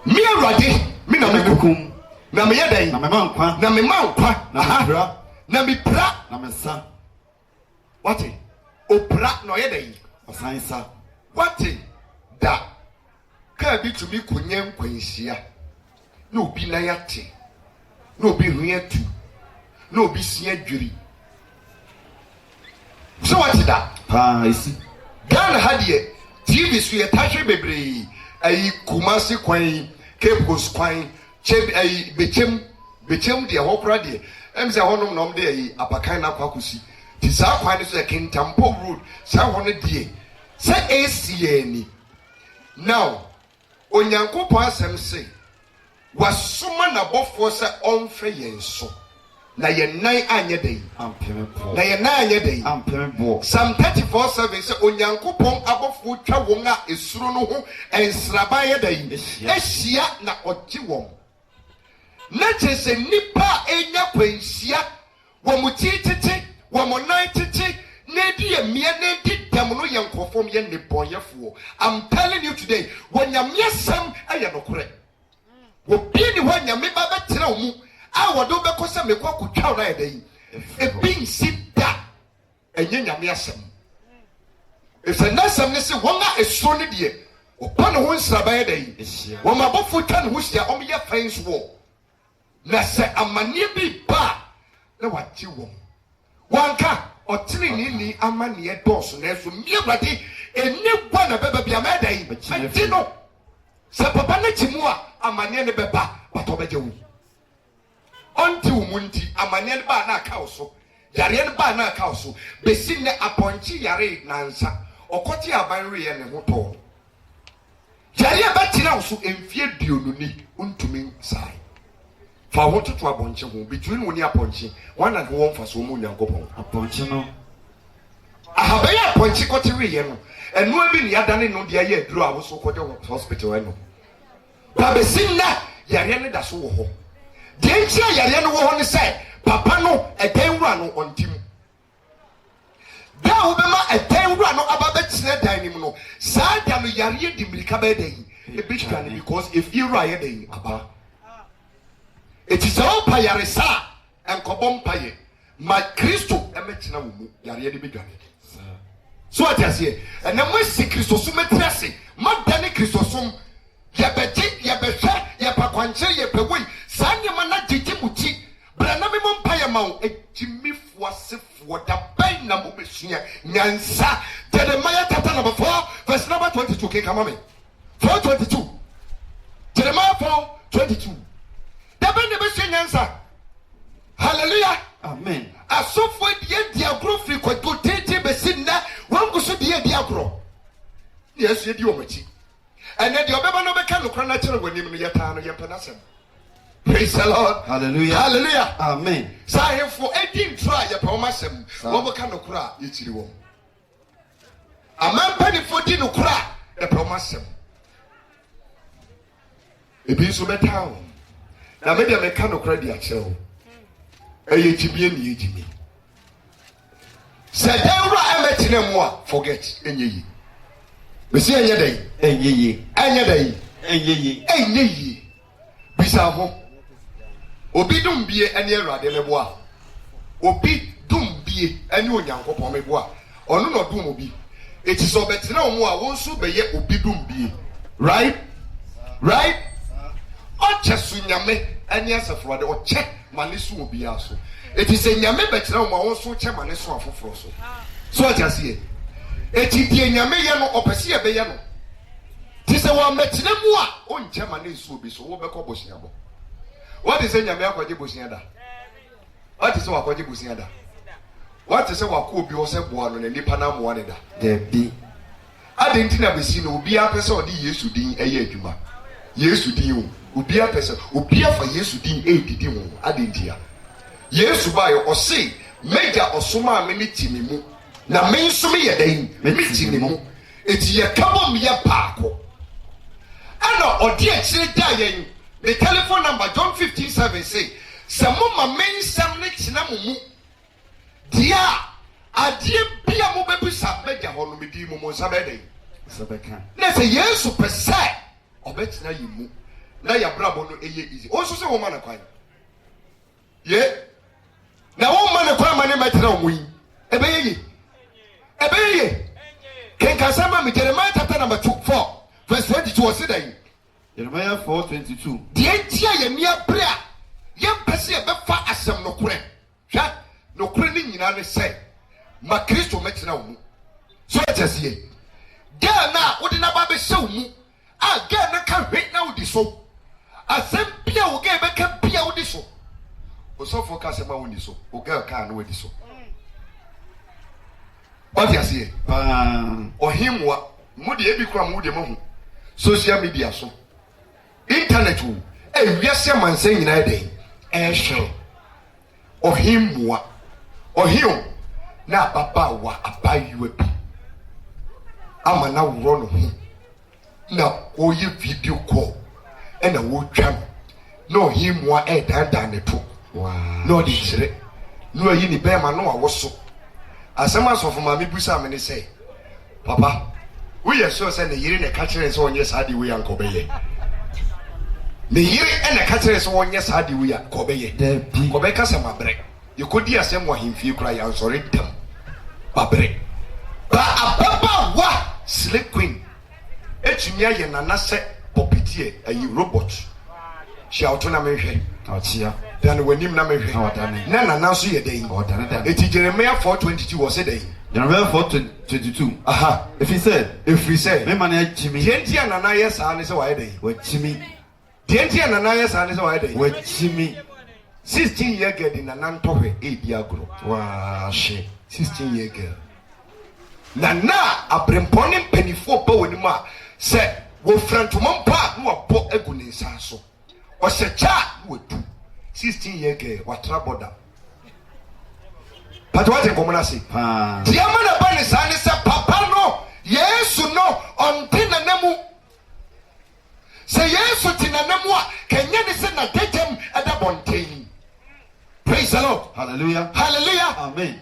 me awrade me na me kukum na me yeden na me mankwa na me pra na me pra na me sa what opra no yeden osansa what da ka bi tumi konyen kwanhia na obi na yate na obi huatu no be see adwiri so what is that isi Ghana had ye TV so ye tahwe bebre ayi Kumasi kwan Cape Coast kwan cheb ayi bechem de hopra de em se honom nom de ayi apakan na kwakusi ti sa kwan so Kintampo road sa hono de se ACA ni now onyankopon asem se wasoma na bofo se onfe yenso na yennan anye dey ampemebo na yennan anye dey ampemebo Psalm 34:7 say onyankopon abofo twa won a esuro no ho ensraba ye dey ehia na oje won na chese nipa enya kwanhia wo mutitete wo monitete na di emia na di dam no yenkofom ye neboyefo. I'm telling you today when nyamyesam aye nokore wo bi ni ho nyame ba betra mu a wodo be kosa me kwa kutwa na ede e bin sida enye nyame asem efe nasem ne se won a esuro ne de opa ne ho nsraba ede yi wo ma bofu twa ne ho sia om ye fans wo na se amane bi ba na wati wo wanka otini ni amane e dos na so mi awade eni gwa na beba bia ma ede yi ati no se papa na chimu a amane ne beba bato beje wo onti umunti amane ba na aka so yare ne ba na aka so besi ne aponchi yare nansa okoti abanre ye ne ho to yare ba tina so emfie duonuni untumi sai fa ho toto abonche ho between woni aponchi wana ne won fa so mu nyankopon aponchi no ahabaya aponchi koti re ye no enu abi ne yadane no de aye aduro a wo so kode hospital eno ba besi na yare ne da so wo ho de ntia yare no wo ho ne sai papa no edan wura no ontim da wo be ma edan wura no aba be tire dan nim no saa da no yare di mirika be dan e be twa ne because if you wura ye dan aba it is all pa yare sa enkobom pa ye ma Kristo e metina wo mu yare de be dwane so atiase e na mo si Kristo so metriase ma dane Kristo so yebeti yebehwe yepakwanche yepewoi sanye mana gigi muti bra na me mompa ye ma o ejimi wasifo da bai na mo besua nyansa. Jeremiah chapter number 4 verse number 22. Okay, come on me. 4:22. Jeremiah 4:22. Da bai na besua nyansa. Hallelujah. Amen. Asofo die agro free kwato tete besinna wangu so die agro. Yes, ye di omachi. And then the obeba no beka no kwana chere wanim no yeta no yempanasem. Praise the Lord. Hallelujah. Hallelujah. Amen. Sahefo edin try ye pawomasem. Wo beka no kura yitiri wo. Amampa ni fodi no kura ye pawomasem. Ebi so beta wo. Na me de meka no kura di akere wo. Eye jibie ni ejimi. Se dewra emetine mo a forget enyeyi. Besi enye dey. Enyeyi. Enye dey. Enyeyi. Enyeyi. Bisa ho. Obi dumbie ene Awurade meboa. Obi dumbie ene Onyankopon meboa. Ono no dum obi. Eti so betena omo a wonso beye obi dumbie. Right? Right? Oche sunyame ene asafrode oche manesu obi aso. Eti se nyame betena omo a wonso che manesu afoforo so. So oche se eti die nyame ye no opese ye be ye no. Ti se wa metena mu a onche manesu obi so wo be ko bosiabo. What is nyame akwaje bosiada? What is wa akwaje bosiada? What is wa ko obi o se boa no na nipa na mo ne da. There be. Adenti na besi no obi apese odi Yesu din eye adwuma. Yesu din o. Obi apese obi afa Yesu din didi ho. Adenti ya. Yesu ba yo o se meja osoma me ni timi mu. Na me nso me ye dan me timi mu. Eti ye kabo me ye paako. Ana odi a kire da yen. The telephone number John 15:7 say, "Samoma men sam ne china mumu. Dia adie bia mo bebusa meja ho no medi mo mo sabede." Sabeka. Na say Yesu pese obetina yimu. Na ya brabo no eye easy. Onso se wo ma na kwan. Ye. Na wo ma na kwan ma ne metra omu yi. Ebeye yi. Ebeye yi. Ken kasama me Jeremiah chapter number 4 verse 22 o say that Jeremiah 4:22. Die tia ye mia bra ye pese ye befa asem no kure hwa no kure ni nyina ne se ma Kristo metena wo mu so etese ga na wo de na ba be hye wo mu a ga na ka hwe na wo di so asem bia wo ga be ka bia wo di so o so fo ka asem a wo di so o ga ka na wo di so what you see o himwa mu de ebi kura mu de mo hu social media so internet wo wiase manse nyina den ehwe ohimwa ohio na baba wa abayuwa bi ama na woro no ho na oyi video call na wo twam na ohimwa dan ne to no di kire no ayi ni be ma no awoso asema sofo ma mebusa me ne say papa we are sure say na yiri ne ka kire say onye saadi we ankobeye me yiri ene ka kire so wonye saadi wi a kobeye kobe ka se mabre yekodi asem wa himfie kura ya nsore dam mabre ba ababa wa slay queen etumi aye nana se popitie ayi robot shout na mehwe Achia. dan wanim na mehwe na nana so ye den eti Jeremiah 4:22 was say Jeremiah 4:22. aha If he said, me man ya chimi. yenti anana yes ane se wa ye den Wa chimi. yenti anana yes ane se wa ye den Wa chimi. 16 year girl in nana ntohwe edi agro Wa she. 16 year girl nana abrempone penifo ba woni ma se wo frantoma mpa no abo egu ne nsa so o se cha wo du 16 year girl watra border but what komuna say dia mana ba ne sa ne se papa no Yesu no onte nanamu se Yesu ti nanamu a kenya ne se na dejem ada bonten. Praise the Lord. Hallelujah. Hallelujah. Amen.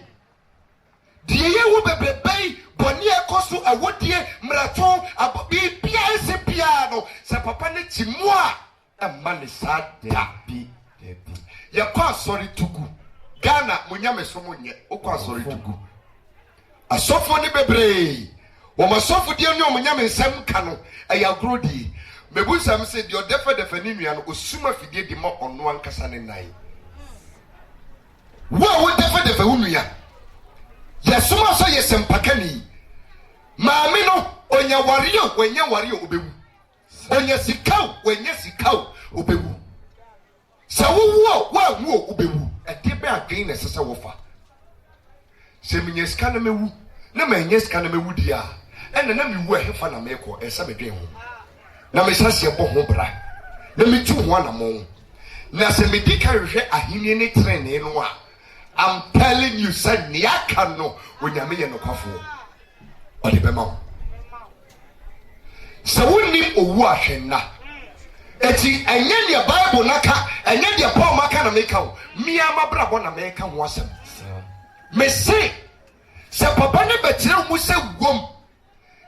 Die ye wo bebrebe boni ekoso awodie mrato abi bia ese bia no se papa ne timu a emma ne sada Bi. ye kwa sorry tugu Ghana munyame so munye okwa sorry tugu asofo ne bebre wo masofo die ne omunyame nsem ka no ayagrodi mebu sam se de odefa defa ni nua no osuma fidie di ma ono ankasa ne nai wo defa unuya yesoma so yesempakani maami no onya wariyo obewu onya sikao obewu sawo wo obewu edebe adwen na sesa wofa seminye ska na mewu na manye ska na mewu dia ena na mewu ehefa na meko esa medwen ho na mesase bo ho bra na metu ho anamo na se medika hwehwe ahenie ne trene no a I'm telling you say niaka no onyame ye no kwafo odi bema wo se woni owu ahwenna eti enye ne bible naka enye de Paul maka na meka wo mia mabrabo na meka ho asem me say se papa ne betire mu se wom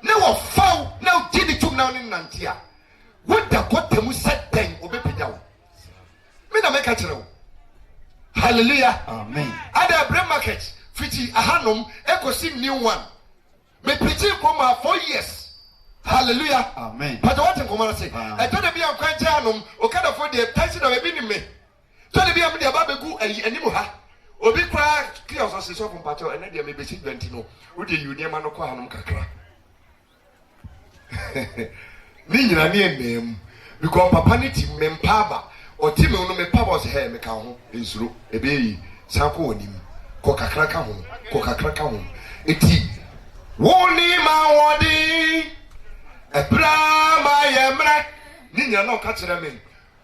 na wo faw na ugidi tum na ne nante a woda kotamu setten obepagya wo me na meka kire wo. Hallelujah. Amen. Ada bread market fiti ahanum ekosi new one. Me preaching for 4 years. Hallelujah. Amen. But what in command say? I told them be am kwanje hanum o kada for the tension of ebi ni me. Told them be am dey ababegu animu ha. Obi kra clear so say so from pato and dey me be 20 no. Wo dey you niam no kwa hanum kakra. Ni nyina ne em because papa ni ti mempaba o ti me no me papa was here me ka ho ensuro ebeyi sanko onim ko kakra ka ho eti woni ma wodi ebra ma yemra ni nya no ka kire me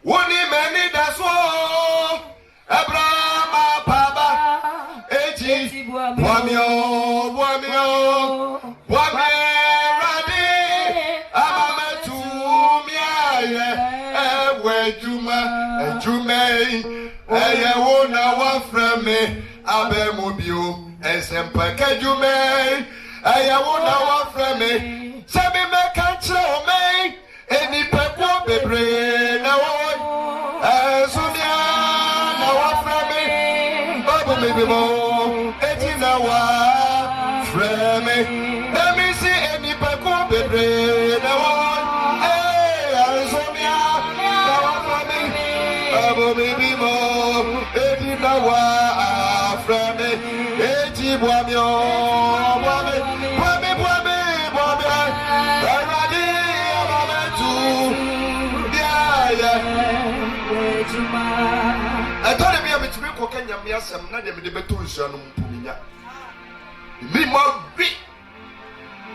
woni mani da so ebra ma baba eji boamio radi amametu miaye ejumei eyewo na wa frame abemobio esempeke jumei eyewo na wa frame sabi me kantre o me eni peko bebre na wo esunia na wa frame babu me bimo eti na wa frame emi si eni peko bebre na wo baby mo edi na wa frame eti boamio boame radi amametu dia atore bia metumi ko kanya me asem na de me de beto nsuano mpuminya mi mo bi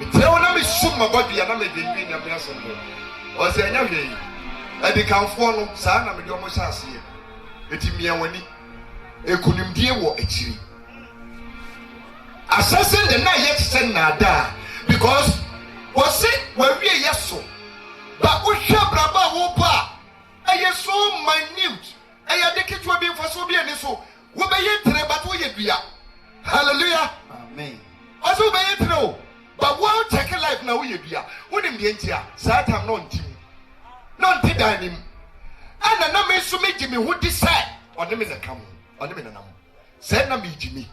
ite wona me summa body ya na me de nya me asem no o se nya hwe edi kanfo no saa na me de omo hyase eti mia wani ekunimdie wo akiri assessing the na yet send na da because was it when we yeso but we share braba wo ba eye so minute eye de ketwa bi mfo so bi ani so wo be ye tre but wo ye dua. Hallelujah. Amen. Also be ye tre o but wo take life na wo ye dua wonim de ntia saa time no ntim no nti danim ana na me so me gimi hu di sai one me na kam one me na nam say na me gimi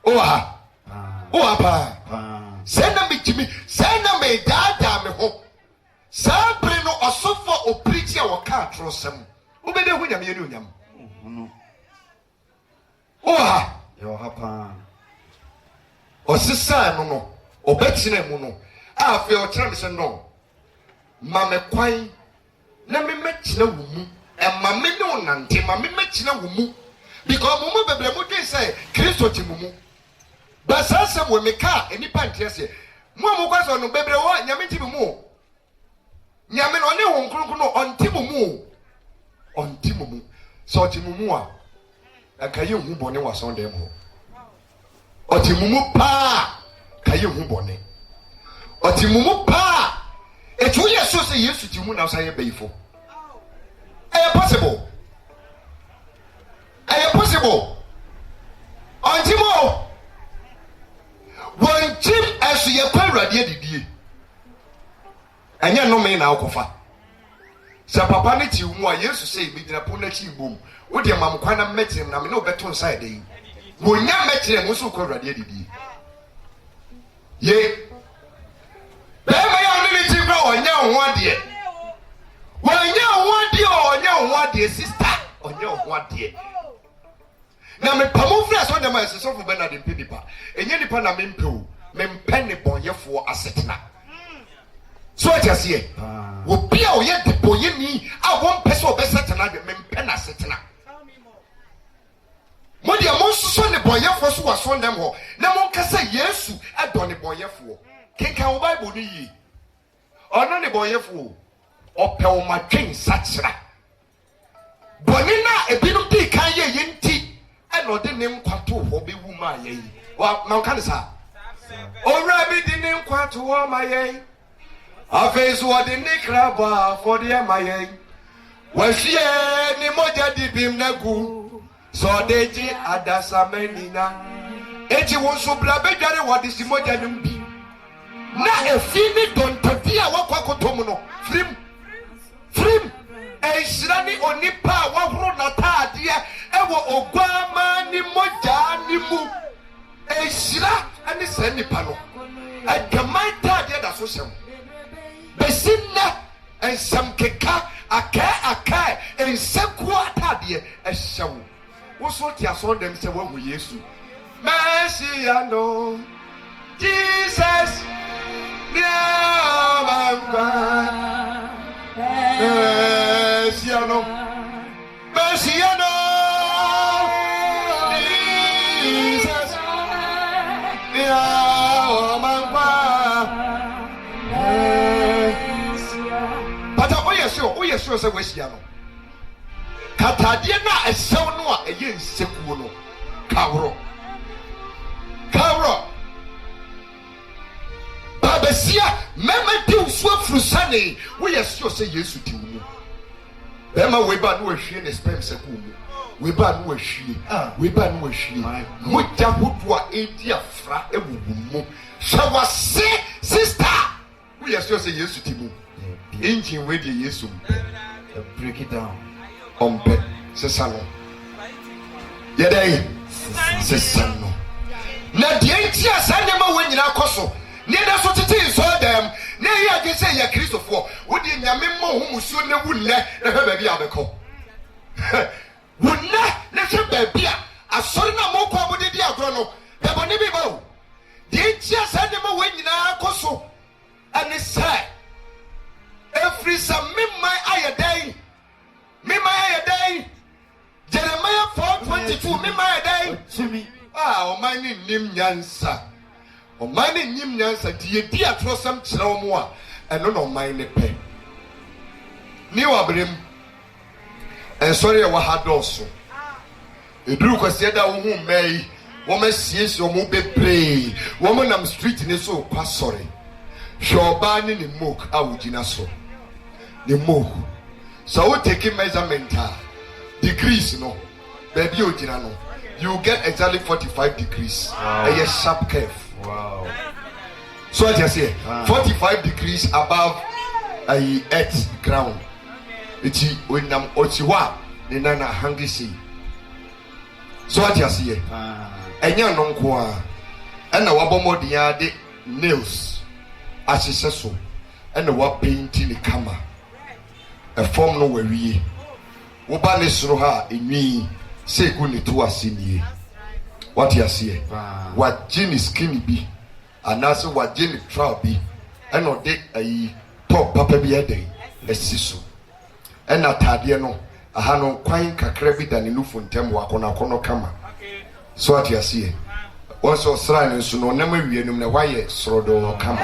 o ha pa say na me gimi say na me dada me ho say pre no osofo o preach ya wo ka trosem wo be de hu nyame ye nyam o ha yo ha pa o sisa no obetine mu no afi o kira me se no ma me kwan na me mechina wo mu e ma me ne onante ma me mechina wo mu because mo bebre mo dey say Kristo ti mu ba sasa mo me ka eni pantie se mo kwaso no bebre wo nyame ti mu nyame no ne wo nkronkron no onti mu so ti mu a akaye hu bone wa son dem ho oti mu pa kaye hu bone oti mu pa it will yes so say yes to mu na say beifo possible ontimo won tim asu ye kwawrade adidie anya no me na akofa sa papa ne ti mu a yesu say bi dina po na chi bom wo de mam kwana metem na me no beto inside dey wo nya metem wo so kwawrade adidie ye bema ya ni ti bra onya ho ade onya ho ade sister onya ho ade na me pamofra so dem asese for Bernard Mpenipa enye nipa na me mpew me mpene bonyefo asetena so atiase ye wo bia o ye de boyeni a won pese obesetena de me mpena asetena mo dia mo so ne bonyefo so waso dem ho na mo kasa Yesu adone bonyefo kenkan wo Bible ni yi ono ne bonyefo ope o matwen sachira boni na ebinum di kan ye yenti e no de ne nkwato ho be wu ma ye wa na kan sa ora bi di ne nkwato ho ma ye afezu odi ne kraba for the ma ye wa hwie ni moja di bim na gu so deji adasa menina eji won so bra bedware wodi si moja nim bi na efi ni dontodi a wakwakoto mu no frim Eshirani onipa wahuru na taade ewo ogwama ni moja ni mu eshira ani se nipa no agaman taade da so hyem besinna ensam keka aka ensaku taade ehyew wo so ti aso dem se wahu Yesu Messiano Jesus Messiano, Jesus, but oh yes, say Messiano. Katadia na esew no a eye nseku no kawro. Babesia mema di uso frusane we yesio say Yesu ti mu ema we ba no ahwie ne spem seku mu we ba no ahwie moja hodo a edi afra ewuwu mu shawase sister we yesio say Yesu ti mu engine we di Yesu Break it down. Ompe sesano yedai sesano na die nti asane ma we nyina koso Neda so tete so dem na ye age say ya Christopher wo di nyame mo hu musuo na wunne na hwe ba bia abekọ wunne na hwe ba bia asori na mo kwa mo di agro no e bo ni bi ba o di tia sa dem wo nyina koso ani say every some mimai ayedai Jeremiah 4:22 mimai ayedai o mani nim nyansa o mani nim nyansa di edi atrosam kire wo mo a eno no man ne pe ni wa brem en sorry e wa hadoso eduru kwase da wo hu mai wo ma siesie wo mo bebre wo mo nam street ne so kwa sorry shoba ni ni mok awugina so ni mok so we take measurement degrees no baby ogina no you get exactly 45 degrees a sharp curve. Wow. So I just say 45 degrees above a earth ground. It's when I'm ochiwa the nana hungry sea. So I just say enya no nko a na wabomod ya de nails asese so na wa paint ni kama a form no we wo ba ne soro ha enwi se gu ne to asenie. What you see? What gene skinny be, and also what gene trout be, and no de a top papa be a day, let's see so. And a tadiano, a hanon quine cacrebi than in Lufuntem walk on a corner kama. So what you see? Also, shrine so no never we know why srodo kama.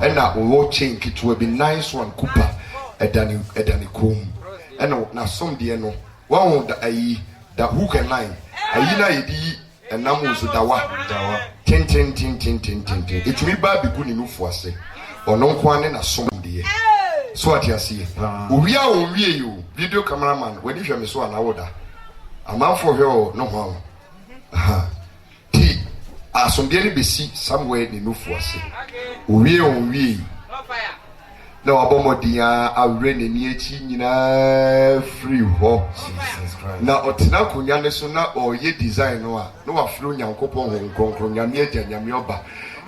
And now we'll change it will be nice one cooper at Danny Comb. And now some dear no one the hook and line. Ayina yedi enamu so dawa tin it me ba be guni no fuase ono nko ane na som de so ati ase owia onwie yo video cameraman we di hwe me so ana woda amanfo hwe o no ho ti asomde ni besi somewhere ni no fuase owie onwie na wabomodia awre ne ni echi nyina free ho na otina kunya ne so na oye design no a no wafro nyankopon honkonkron nyame agya nyame oba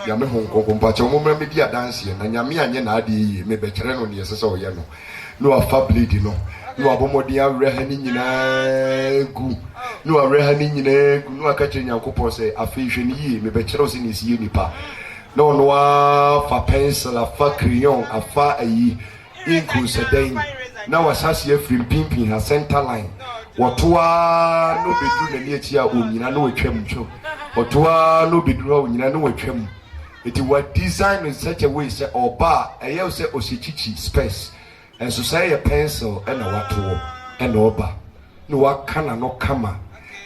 nyame honkonkron pa che omomra me di adanse na nyame anye na ade yi me bekere no ne yesese oye no wafa bleed no no wabomodia awre ha ni nyina gu no areha ni nyina no aka kire Nyankopɔn sɛ afei hwɛ ni yie me be kyerɛw sɛ ne sie nipa no no fa pencil afa crayon afa ayi inku sedan na wasase afrim pimpin ha center line wotoa no bedru na ne achi a onyina no watwam two wotoa no bedru a onyina no watwam eti wa design in such a way say oba ɛyɛ sɛ osichichi space enso say a pencil and a wato and oba no wakana no kama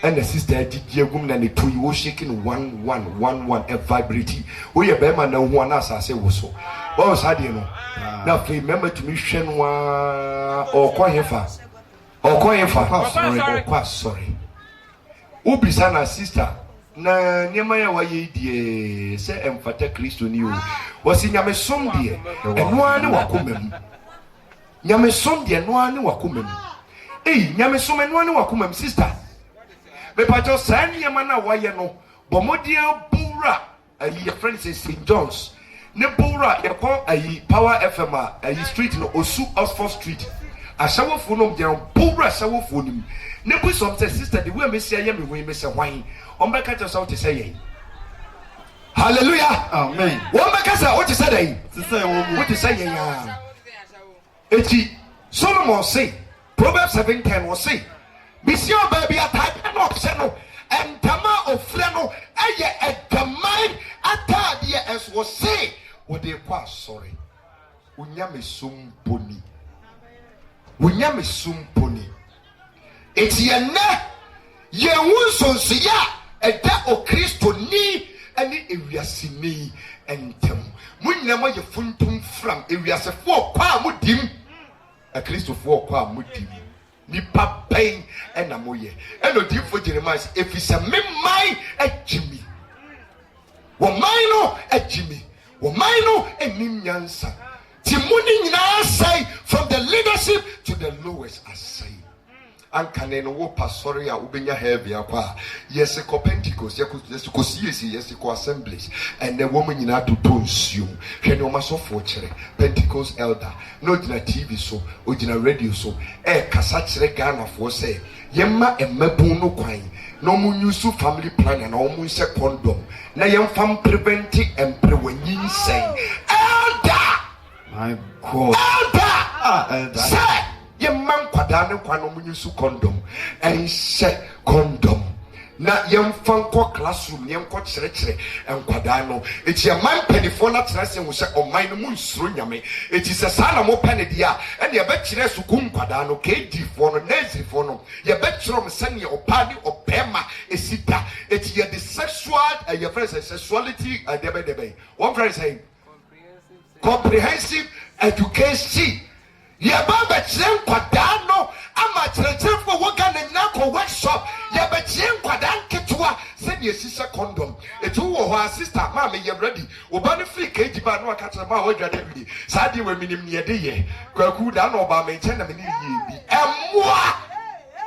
and the sister agye gum na ne to you shaking 1111 a vibrating we ye be ma na hu ana asase wo so o sa de no na fe remember to me hwe no o kɔ hefa sorry ubisa na sister na nyema ya waye die se emfata Kristo ni o wasi nyame som de eno ane wakomam nyame som de eno ane wakomam nyame som eno ane wakomam sister me pacho san nyema na waye no bomodia bura ayi friend say St John's ne bura ye ko ayi Power FM ayi street no Osu Oxford Street asawofo no gyan bura asawofo nim ne bu some say sister the way me say ya me we say hwan ombeka to say say yen hallelujah amen ombeka say what say dey what say yen ya eti Solomon say Proverbs 7:10 was say Monsieur baby attack no say no entama ofre no eye edamai atade as was say what they kwa sorry unyame sumponi eti ene ye wunsonsia eda o Kristo ni ani ewiasini entem munyama ye funtum fram ewiasefo kwa mudim a Kristofo kwa mudim ni papain ena moye eno difo Jeremiah efisa memai agimi wo maino agimi wo maino enim nyansa timuni nyina say from the leadership to the lowest aside ankane no wo pastori a ubenya heavy akwa yes ko Pentecost yes ko CAC yes ko assemblies and the woman nyina to tonsuo hwe ne o masofo kire Pentecost elder no gina TV so o gina radio so kasa kire Ghana fo say yemma emmabun no kwan no mu use family planning na o mu se condom na yemfam prevent emprewanyin say elder my God elder say ye man kwada ne kwa no munyusu condom en she condom na yemfa nko classroom yemko kyerɛkyerɛ enkwada no eti man penifo na trase wo se oman no munsuro nyame eti se sa na mo pene dia ene ye be kyerɛ su kum kwada no KD fo no Nazi fo no ye be kyerɛ mo se ne opa ni opema esita eti ye the sexual your friend say sexuality debe one friend say comprehensive education ya baba kyerɛ kwada no ama kyerɛkyerɛ fo wo ga ne nyako workshop ya be kyerɛ kwada nketewa se ne esisa condom etu wo ho sister ma me ye ready oba ne free KG ba no aka kyerɛ ma wo dwade bi saa de we minim ne ye de ye kwaku da na oba me nkyɛn na me ne ye bi emwa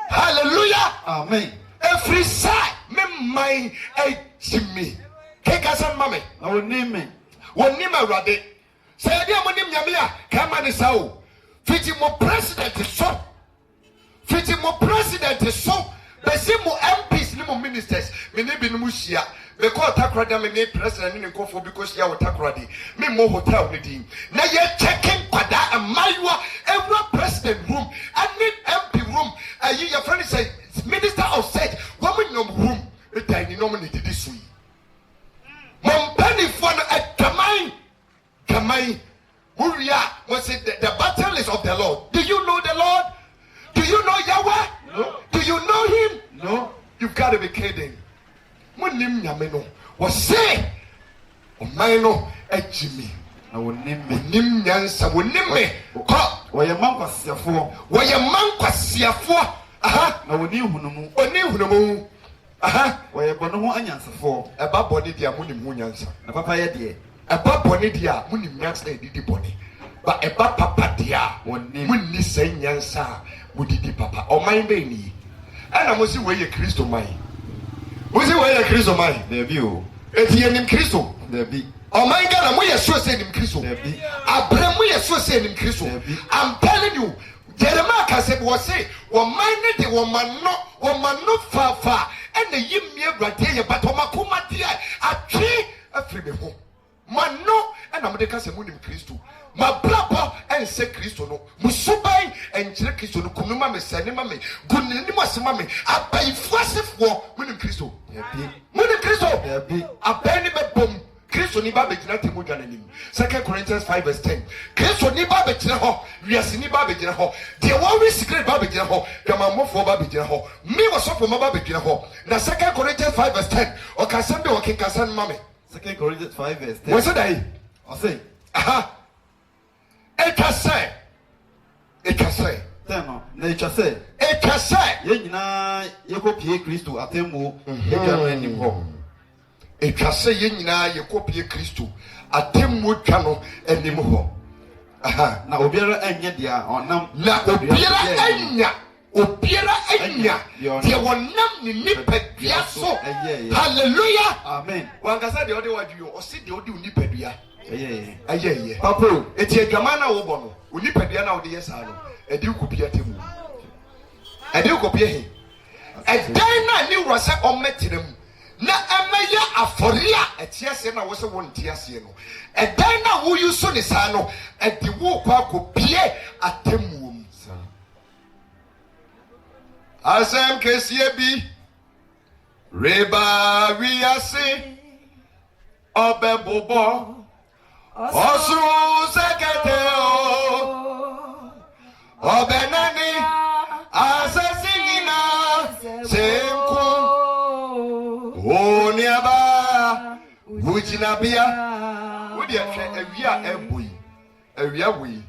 hallelujah amen every side me mai ejimi keka san mame awonime awrade say de amonim nyame a ka ma ne sawo fiti mo president so besi mo MPs ni mo ministers me ne bi no mu hia me call takrada me ne president ni nkofo because ya takrade me mo hotel ni din na ye checking kwada amaywa every president room and MP room ayi your friend say minister of state woman no room e tiny no me didi so yi mo penny for no kamai was it the battle is of the Lord. Do you know the Lord? Do you know Yahweh? No. Do you know him? No. You've got to be kidding. Munim nyameno was say omaino ejimi awonime nyansa wonime ko woye man kwasiafo aha na oni hunumu aha woye bono ho anyansafo eba boni dia munim ho nyansa na papa ye de eba boni dia munim nyansa didi boni ba eba papa dia munni sai nyansa mudidi papa oman be ni ana mo si weye Kristo man Muzi weye Kristo man there be o eti enim Kristo there be oman ga na mo ye so se enim Kristo there be abramo ye so se enim Kristo I'm telling you Jeremiah can say what say wo man ne de wo man no Womano fafa and the yimia gratia, but Omakuma dear, a tree a free home. Mano and America Samunim Christo. My brother and say Christo no. Musubai and Christo no Kunuma me Sanimame. Gunima Samame. I pay first war Munim Christo. Munim Christo. A penny bomb. Christo ni babe jina temu jananim. 2 Corinthians 5 verse 10. Christo ni babe jina ho. Wiasi ni babe jina ho. The one we secret babe jina ho. Kama mofo babe jina ho. Me was up for my babe jina ho. Na 2 Corinthians 5 verse 10. O kasambe o kinkasan mame. 2 Corinthians 5 verse 10. What's that? I say. Aha. It can say. Tell nature say. It can say. Yenina yekopie Kristo atemu edwa anim ho. It can say yenina yekopie Kristo atemu twano anim ho. Aha. Na obiara anya dia onam. Na obiara anya. Dia wonam ni nipadua so. Hallelujah. Amen. Wankasa de ode wadwo o se de ode nipadua. Aye. Papa, eti adwama na wo bo no. Onipadua na wo de yesa no. Edi kopia temu. Edi kopia he. Edan na ni wose ometirem. Na emeya aforia etiase na wo se won tiase no. Edan na wo yuso ni sa no. Edi wo kwa kopie atemu. Asem kesie bi reba wiase obebobo osu sekete o obenani asesingina senku oniaba wujinabia wodi ahwe awia eboyi awia wi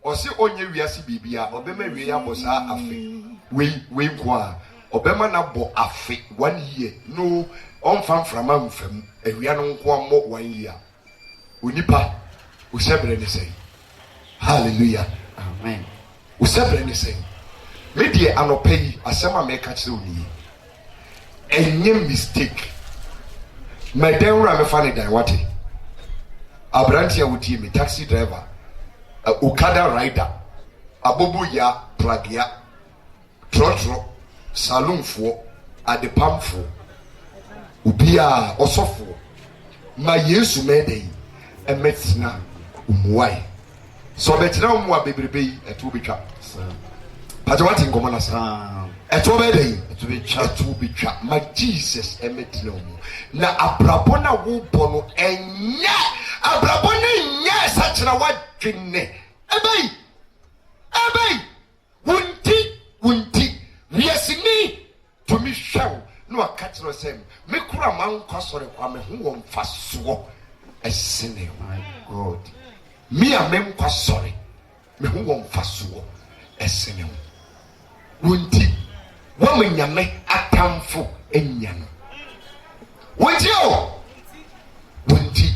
osi onye wiase bibia obema wie ya bosa afi we kwa obema na bo afe 1 year no on frama mfam awia no nko ammo 1 year onipa usebre ne sei hallelujah amen usebre ne sei me die anopai asema me ka kire oni enye mistake madam ra me fane dan wate abrantia wuti me taxi driver okada rider abobo ya plagia trotro salonfo adepamfo ubia osofo ma yesu medei emetina umuwai so betina umwa bebrebe etu betwa pato wati ngomo na sa etu bedei etu betwa ma jesus emetina umu na abrabona wo bono enye abrabona enye sachira wadwenne ebei wunti wiasini to me show no akatro sem me kura man kwasore kwa me ho womfaso esene my god me amem kwasore me ho womfaso esene wunti wo menyame atamfo enya no wunti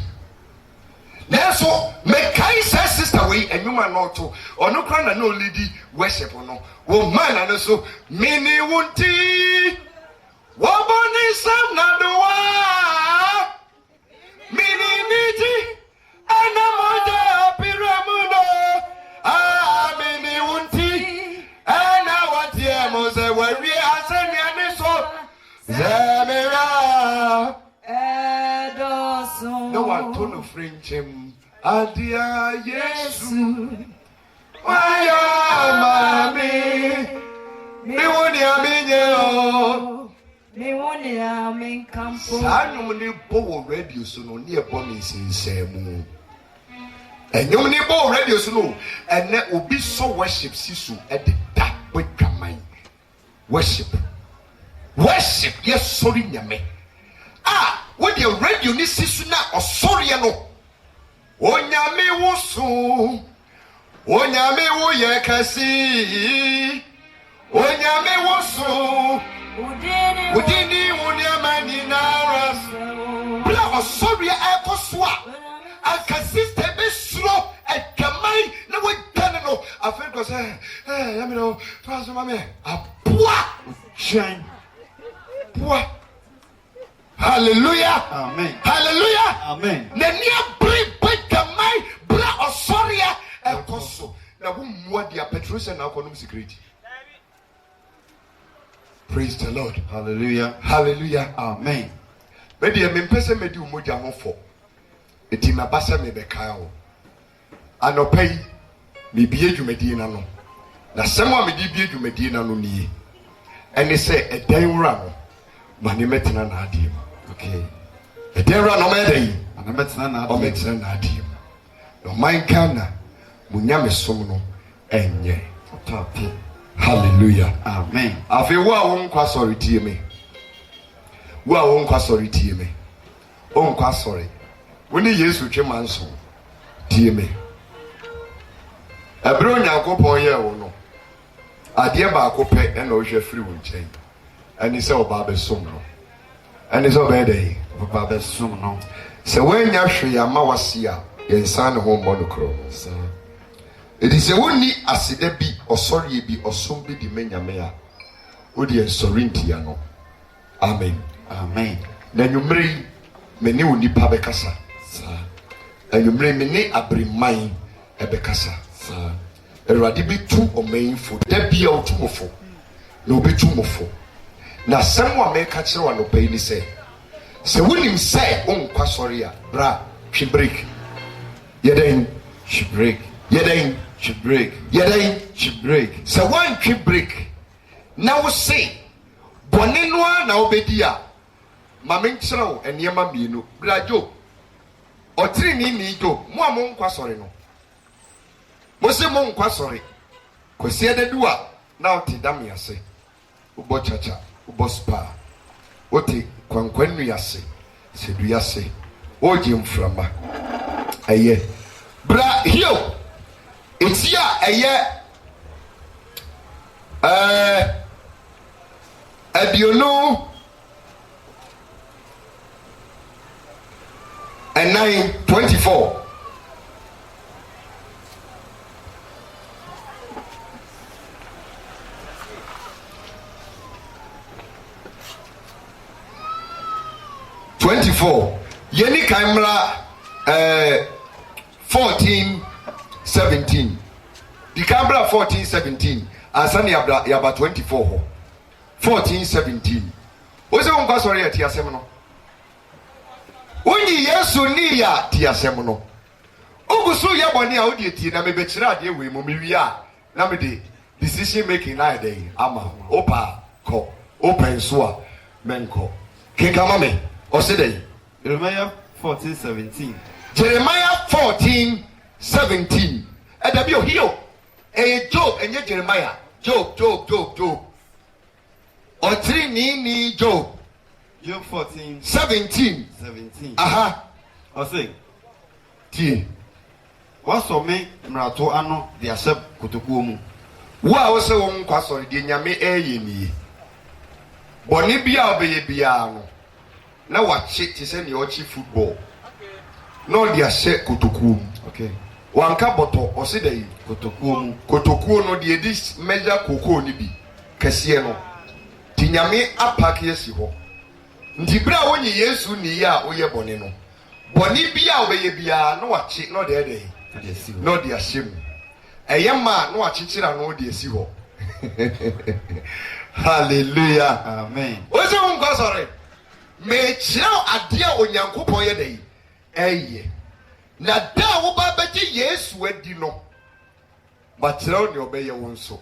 Neso me kai say sister we enuma no to ono kra na no lady worship no wo man na so mini wunti wo boni sam na do wa mini niti ana moja piramuno mini wunti ana watie mo se we asemi ani so zemera no one to no French him. Adia Yesu. Why mami? Me woni aminyo. Me woni amin campo. Sanu ni bo radio so no ne ebo me sinsemu. Enyum ni bo radio so no ene obi so worship sisu e de da bodwaman. Worship yes sorry nyame. What the radio ni sisu na osori no onyame woso onyame wo ye kasi onyame woso udini onyama ni nara bla osori ekoswa akasiste be sro ekamai na we dane no afenko say yami no faso mame apua chain pua. Hallelujah. Amen. Hallelujah. Amen. Nenia bring my bra osoria ekoso. Na wo mwa dia petrus na akonum secret. Praise the Lord. Hallelujah. Hallelujah. Amen. Maybe a person may do moja home for it in a bassa may be cow. I no pay me be you medina no. Now someone may be you medina no ni. And they say a day run. Money metina nadim. Okay. A day run no matter. And I met Metina nadim. No mind kana munyame somno enye. Hallelujah. Amen. I feel what I won't quite sorry to me. What I won't quite sorry to me. Oh, quite sorry. When the years with your man so, dear me. A brilliant couple year or no. I dear Baco pet and Ocean free will change. And it's all Baba Sumno. And it's all bad day. Baba Sumno. So when you show your Mawasia, your son home monochrome. It is only as it be or sorry be or soon be the menya mea. Odi and Sorintiano. Amen. Amen. Then you marry many uni pabekasa. And you marry many abri mine ebekasa. A radibi two or main food. There be out tumofo. No be tumofo. Now someone may catch one no pay ni say. So when him say on kwasoria, bra, she break. Yeden she break. Yeden she break. Yeden she break. So one she break. Now say Boninoa na obedia. Mamin chro and yama minu. Brajo. Or three ni do. Mo mon kwasori no. Mo se mon kwasori. Kwesi de dua. Now ti dam yase. Ubo chacha. Ubo spa. Oti kwankwanu yase. Se du yase. Oji mframa. Eye. Bra hiyo. It's ya eye. Adiono and 9:24. Yeni camera 14:17. The camera 14:17. Asani yaba 24. 14:17. Ose wonka sorry ati asem no. Onyi Yesu ni ya ti asem no. Ogusu ya boni a odi eti na mebekire ade we mo mewi a na me de decision making na dey ama opa ko open so a menko. Kekama me o se dey Jeremiah 14:17. Jeremiah 14:17. Edabi o hiyo. Job enye Jeremiah. Job. Or three ni Job. Job 14:17. Aha. I say, Ti. what's on me, Mrato Ano, the Asep Kutukumu? Wa wo se wo nkwa sori de nyame eye ni. Boni bia obeye bia no. Na wa chi ti se ni o chi football. No de ase kutukumu. Okay. Wanka boto o se dey Kutukumu. Kotokuo no de edi measure kokoo ni bi. Kese no. Ti nyame apake esi ho. Nti bra wonyi Yesu ni ya oye boni no. Boni bia obeye bia no wa chi no de dey. No de asem. Eyema no achichira no de esi ho. Hallelujah. Amen. Oze unko sorry. Me chira ade a onyankopon ye dey. Eye. Na da wo ba beji Yesu adi no. Ba chira oni obeye wonso.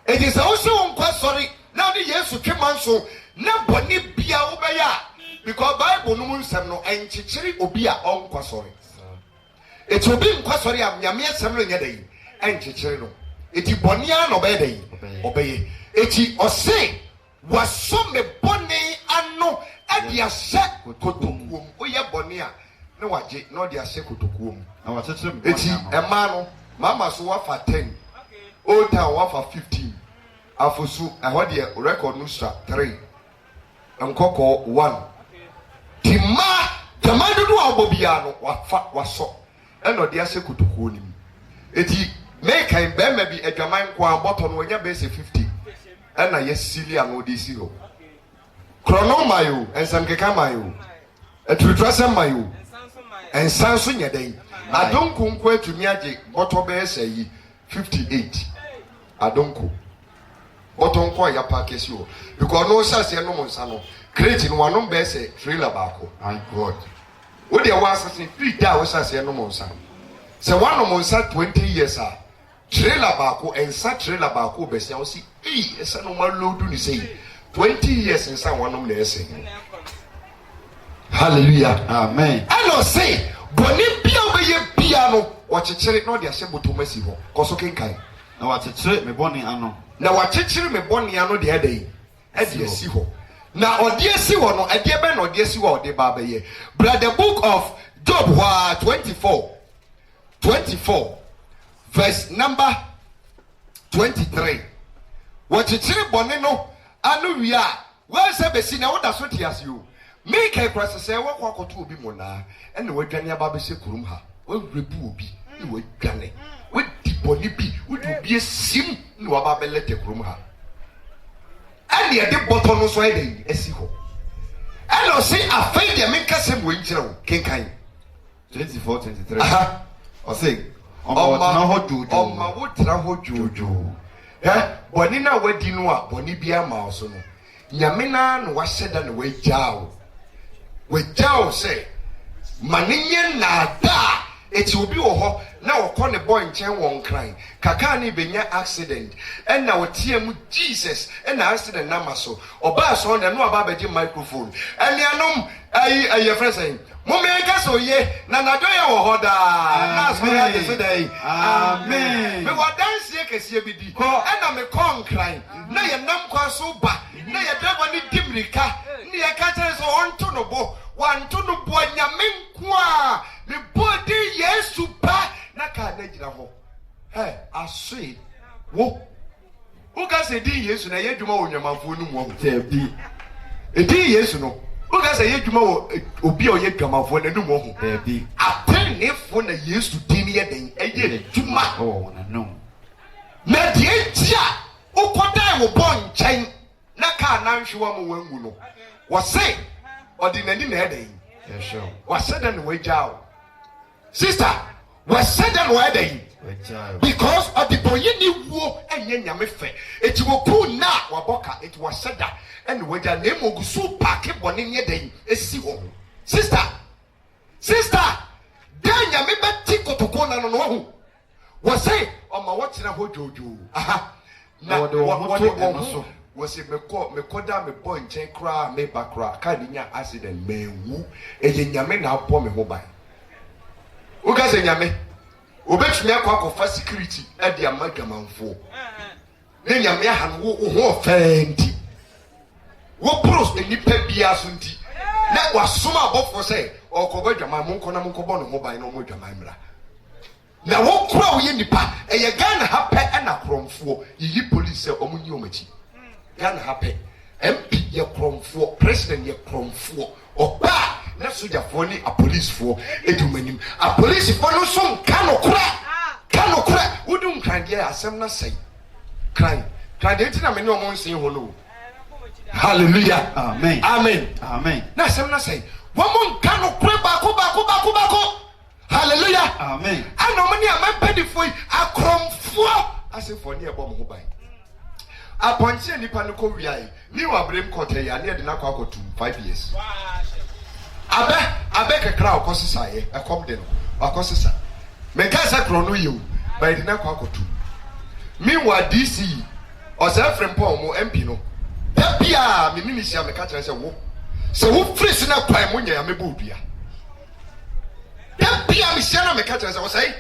Edi se wo se unko sorry. Na ni Yesu twemanso na boni bia wo be ya. Because Bible no nsem no enchichiri obi a onko sorry. Eti obi nkwa sorry am nyame asem no nya dey. Enchichiri no. Eti boni a no be dey. Obeye. Eti ose waso me boni ano adi ase kotokuom. Oye boni a na waje na odi ase kotokuom. Na wachechim. Eti ema no mama so wafa 10. Old town wafa 15. Afosu ehode record no stra 3. Nkoko 1. Tima tamadu do abobia no wafa waso. Eno de ase kotokuo nim. Eti make kan be ma bi adwaman kwa bottle no nya be se 50. Ena yesili an odi siro. Krono mayo ensam keka mayo. Etutrasa mayo. Ensanso nya den. Adonko nko atumi age bottle be se yi 58. Adonko bottom kwa ya package you because no say no monsa no create no one be say trailer baako. My God. What there was say 3 days say no monsa. Say one no monsa 20 years ah. Trailer baako and sa trailer baako be say o si esa no ma load ni say 20 years in some one no na say. Hallelujah. Amen. I no say boni bia obeye bia no wakyekyere no de ahye botomasi ho koso kenkan Na wakyekyere me boni ano. na wakyekyere me boni ano de ade e de asi ho na ode asi ho no ade be na ode asi ho ode ba be ye bra the book of Job 24 verse number 23 wakyekyere boni no ano wi a wa se be si na woda so ti asi o make a cross say wo kwakoto obi mo na ene wadwane aba be se kurum ha wo rebu obi ni wadwane wo di boni bi wo di obi esim ni wa ba be lete kurum ha ene ye de botton no so e dey esi ho ene o say afai de me kase mo nkyere wo kenkan 24-23. aha O say Oma ho jojo. Oma wo tra ho jojo boni na wadi no a boni bia ma so no nyame na no wa hyeda na wa gyawo say maninye na da eti obi wo ho na wokọ ne boy nchen won kran kaka na benya accident and na wotie mu Jesus and na accident na maso oba so na no aba beje microphone enianom ayi friend say mo me ka so ye na nadoye wo ho da na so ya de so dai amen me wadanse kese bi di na me kon kran na ye nam kwa so ba na ye debo ni dimrika ni ye ka tere so onto no bo wanto no bo nyame nkoa me body Yesu pa na ka na gira ho asoi wo ka se di Yesu na ye dwuma wo nyamanfo no mu te bi di Yesu no ka se ye dwuma wo obi o ye dwamafo na no mu ho te bi atenefo na Yesu di ni ye den eye dwuma na no na die tia ukodai wo bon nchen na ka na nhwewa mo wangu no wo se ordinary na eden yes sure wo se da no wagyawo sister wo se da no eden because of the boy ni wo enye nyame fe eti wo ku na wa boka eti wo se da and wagya na emogusu paake bone ne eden esi ho sister dan nyame beti kotoko na no ho wo se o ma wo tena ho jojo aha na wo was it me da me boy nchen kra me bakra ka ni nya accident me wu eye nyame na apo me ho ban wo ka se nyame obetumi akwa security e dia magamanfo ne nyame ha no wo ho offendi wo pros enipa bia so nti na wasoma abofo se okoba dwaman mo nkona mo nkobo no ho ban no mo dwaman mra na wo kura wo ye nipa eye Ghana ha pe na kromfo yi police se omunyi omachi Ghana happy MP ye kromfo president ye kromfo oba na soja fo ni a police fo edumanim a police fo no so kanokura wudum kan dia asem na sei kan de tina me no mo nsin ho no hallelujah amen na asem na sei wo mo kanokura bako hallelujah amen ano mo ni amapedi fo akromfo asefo ni e bom ho ban aponche nipa no ko wiai ni wa brem kote ya ne de na kwa akotu 5 years abe kekra okosisa ye ekom de no akosisa me ka sa kro no yewu by de na kwa akotu mi wa DC o se frem pon mo MP no da bia me minisia me ka kire se wo free na kwan mo nya ya me bodua da bia me sia na me ka kire se wo se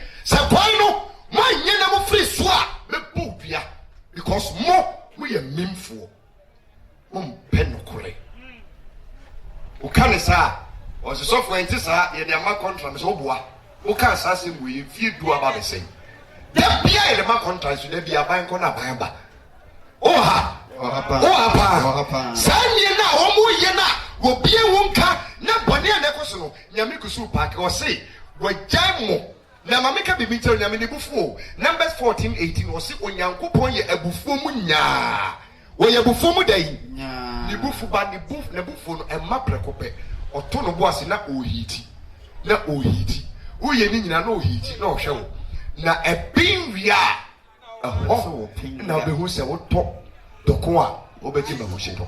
kwan no mo nya na mo free so a me bodua because we are memfo penokore o kan sa o se so for enti sa ye de ma contract so boa o kan sa se mu ye fie du aba be sen da bia ye de ma contract so da bia ban ko na ban ba o ha sa ni na o mu ye na wo bie wo nka na bone na ekoso no nyame kusu park o se wo jamo na mameka bibi tell nyame ne bufuo Numbers 14:18 o se onyankopon ye abufuo mu nyaa wo ye abufuo mu dai ne bufu ba ne bufuo no emma prekope oto no bo ase na ohiti wo ye ni nyina na ohiti na ohwe wo na ebin wia na obehu se wo to Dokoa, Obeti Mamusheto.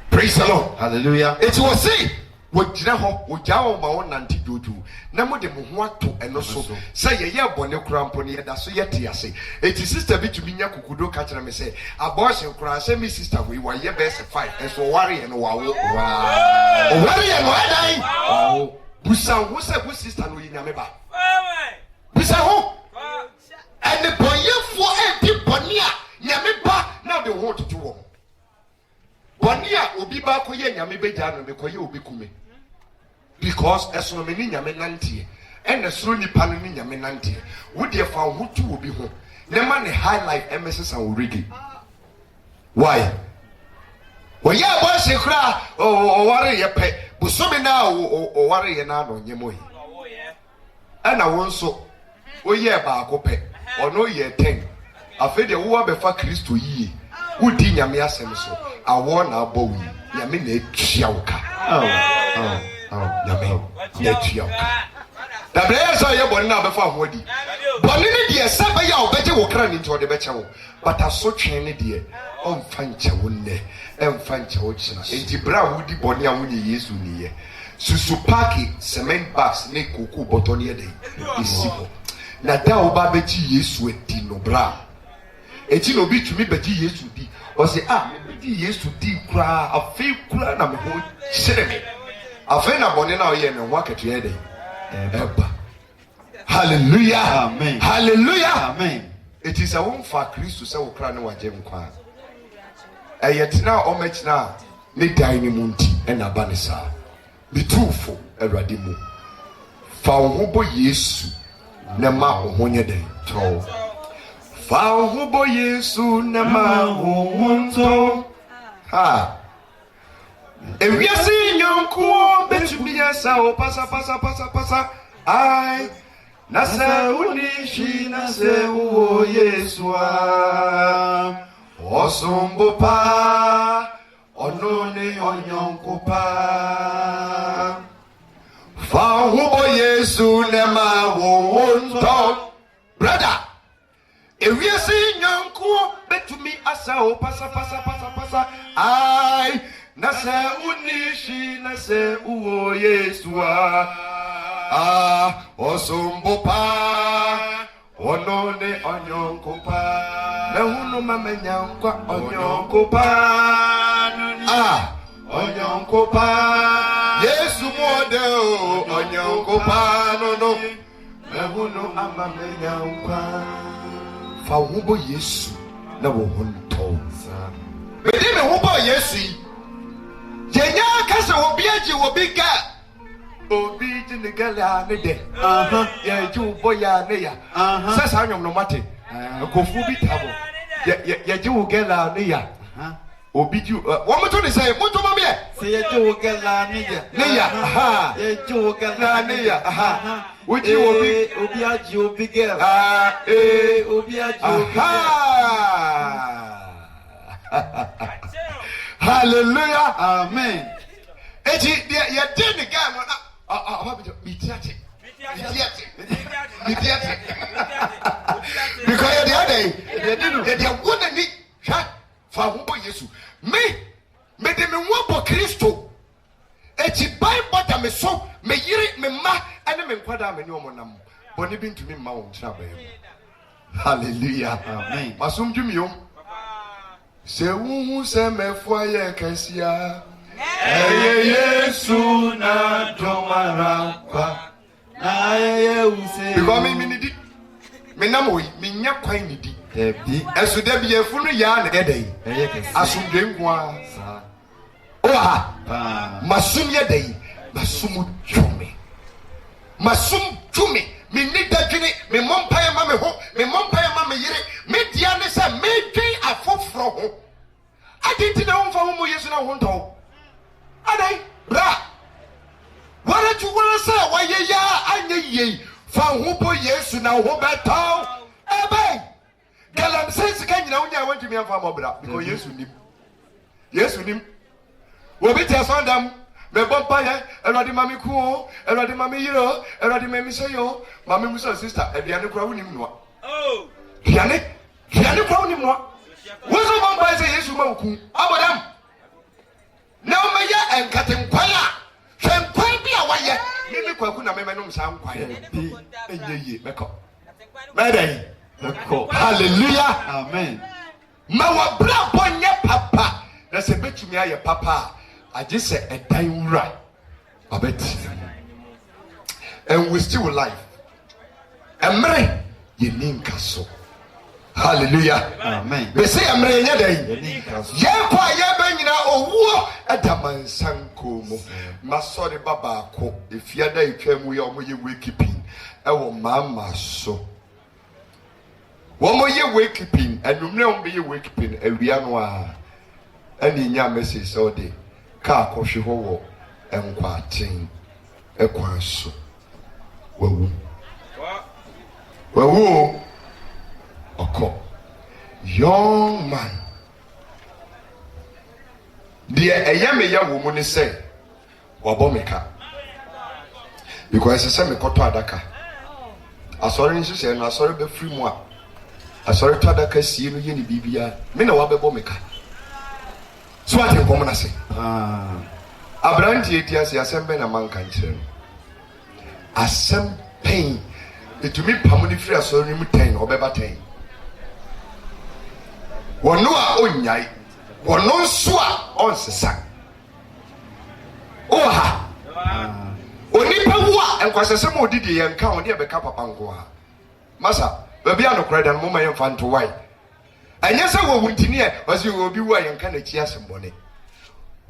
Praise the Lord. Hallelujah. It was say, what Jinaho, what Jawa Maon Nanti Dudu, Namo de Muato, and also say a year bonnet cramponi, that's so yet say. It is sister bit to me, Yakudo catch and say, abortion cry, send me sister, we were your best fight, and so worry and wow. Worry and why? Oh, Busa, who's a good sister, we never. Busa, and the boy for empty Bonia, Yamiba, now they want to do. Bonia will be back with Yamibejan and the Koyo will be kume. Because as so many Yaminanti and a Suni Panini Yaminanti, would you found who two will be home? The man high life MSS and Riggy. Why? Well, yeah, boys, you cry, or worry your pet, but so now or worry an hour on your boy. And I want so, oh, yeah, Bacope, or no, year 10. I feel the war before Christo ye. Who did Yamia Semso? I want our boy, Yamine Chiauka. Yamine Chiauka. The players are your one now before Wodi. But in the Sabaya, better will run into the better. But I saw Cheney dear. On Fancha Wunde, and Fancha Watson. And the brown woody Bonia Wuni years near. Susupaki, cement bags, Niku, Botonia day. Is simple. Nadao Babeji yes with Dino Bra. Eti no bi tumi beti Yesu di o se beti Yesu di kura afi kura na me ho kyere me afi na bone na o ye me ho aketo ye den eba hallelujah amen hallelujah amen. It is a won for Christ se wo kura ne waje nkwa eyetina o mechina ne dan ni munti na ba ne sa bitufo awrade mu fa wo ho bo Yesu na ma wo ho nye den to Fahubo Yesu nama hunto ha Ewiasi nyonkuo betubiasa o pasa ai nasa unishi nasa uo Yesu osumbo pa onone onyonko pa Fahubo Yesu nama hunto brother Ewiasi nyonkuo betumi asa o pasa ai nasa unishi nasa uo Yesu osumbo pa onone onyonko pa nehunu mamenyankwa onyonko pa onyonko pa Yesu mode o onyonko pa no nehunu amamenyankwa fa hubo Yesu na wo honto bedi me hubo Yesu yenya kasa obi agi obi ga obi jinigala ne de ya ji ubo ya ne ya sasa anyom no mate kofu bi tabo ya ji ugela ne ya obi ji wo mo to ne say mo to ma me Say ya ji ugela ne ya ya ji ugela ne ya Uji obi aji obi girl. Obi aji obi Hallelujah. Amen. Eji ya did the guy Mitiate. Because the other day they wouldn't need for who Yesu. Me de me want Christo. Eji Bible me so me yiri me ma ene me nkwada me ni omonam boni bi ntumi ma wo ntra ba yem hallelujah amen masum dwumio se wuhu se mefo aye kasia Yesu na domara kwa na use because me nidi me namoyi me nya kwan nidi ebi esu de bi efunu ya na edai asum de nkwa sa masum ye dai masum tumi me nida dwene me mompae ma me ho me mompae ma me yire me dia ne se me dwen afoforo ho adinti na wonfa ho mo Yesu na ho ntɔ adai bra wala tu wala sa wa ye ya anye ye fa ho bo Yesu na ho betɔ ebe galam sense ka nyina wonya wanti me afa mo bra because Yesu nim obi tia sondam me bompa ye elodi mami ku elodi mami yiro elodi mami seyo mami muso sister aduane kura wonim noa diane kura wonim noa wozo bompa se kwaku abodam na o meya enkatenkwan a hwenkwan bi a waye me kwaku na me menom sa nkwan enye meko medan meko hallelujah Amen. ma wa bra bonye papa na se betumi aye papa age se edan wura abeti and we still life emre ye ninka so hallelujah Amen. be say emre nya dan Ye ye kwa ye ba nyina owuo adamansanko mu masori baba ko efiada etwam ye omo ye wakekeeping ewo mama so womo ye wakekeeping anumne omo ye wakekeeping awia no a ani nya message so de ka akɔhwe ho wo enkwaten ekwan so wawu oko young man deɛ ɛyɛ me ya wo mu ne sɛ wabɔ meka because sɛ me kɔtɔ adaka asɔre nso sɛ na asɔre bɛ free mu a asɔre tɔ adaka sie no yɛ ne bibia me na wabɛbɔ meka so ate nkɔm na se abrantie ti ase asɛm bɛ na manka nkyerɛ no asɛm pɛn etumi pam ne firi asɔre no mu 10 ɔbɛba 10 wɔno a onyai wɔno nso a ɔnsesa oha onipa wu a nkwasɛsɛm odidi yɛn ka wɔn de bɛka papa nko a masa baabi anokora da no moma yɛn fa nto wai ɛnyɛ sɛ wɔ wuntini ɛ wɔsi obi wu a yɛn ka na kyi asɛm bɔne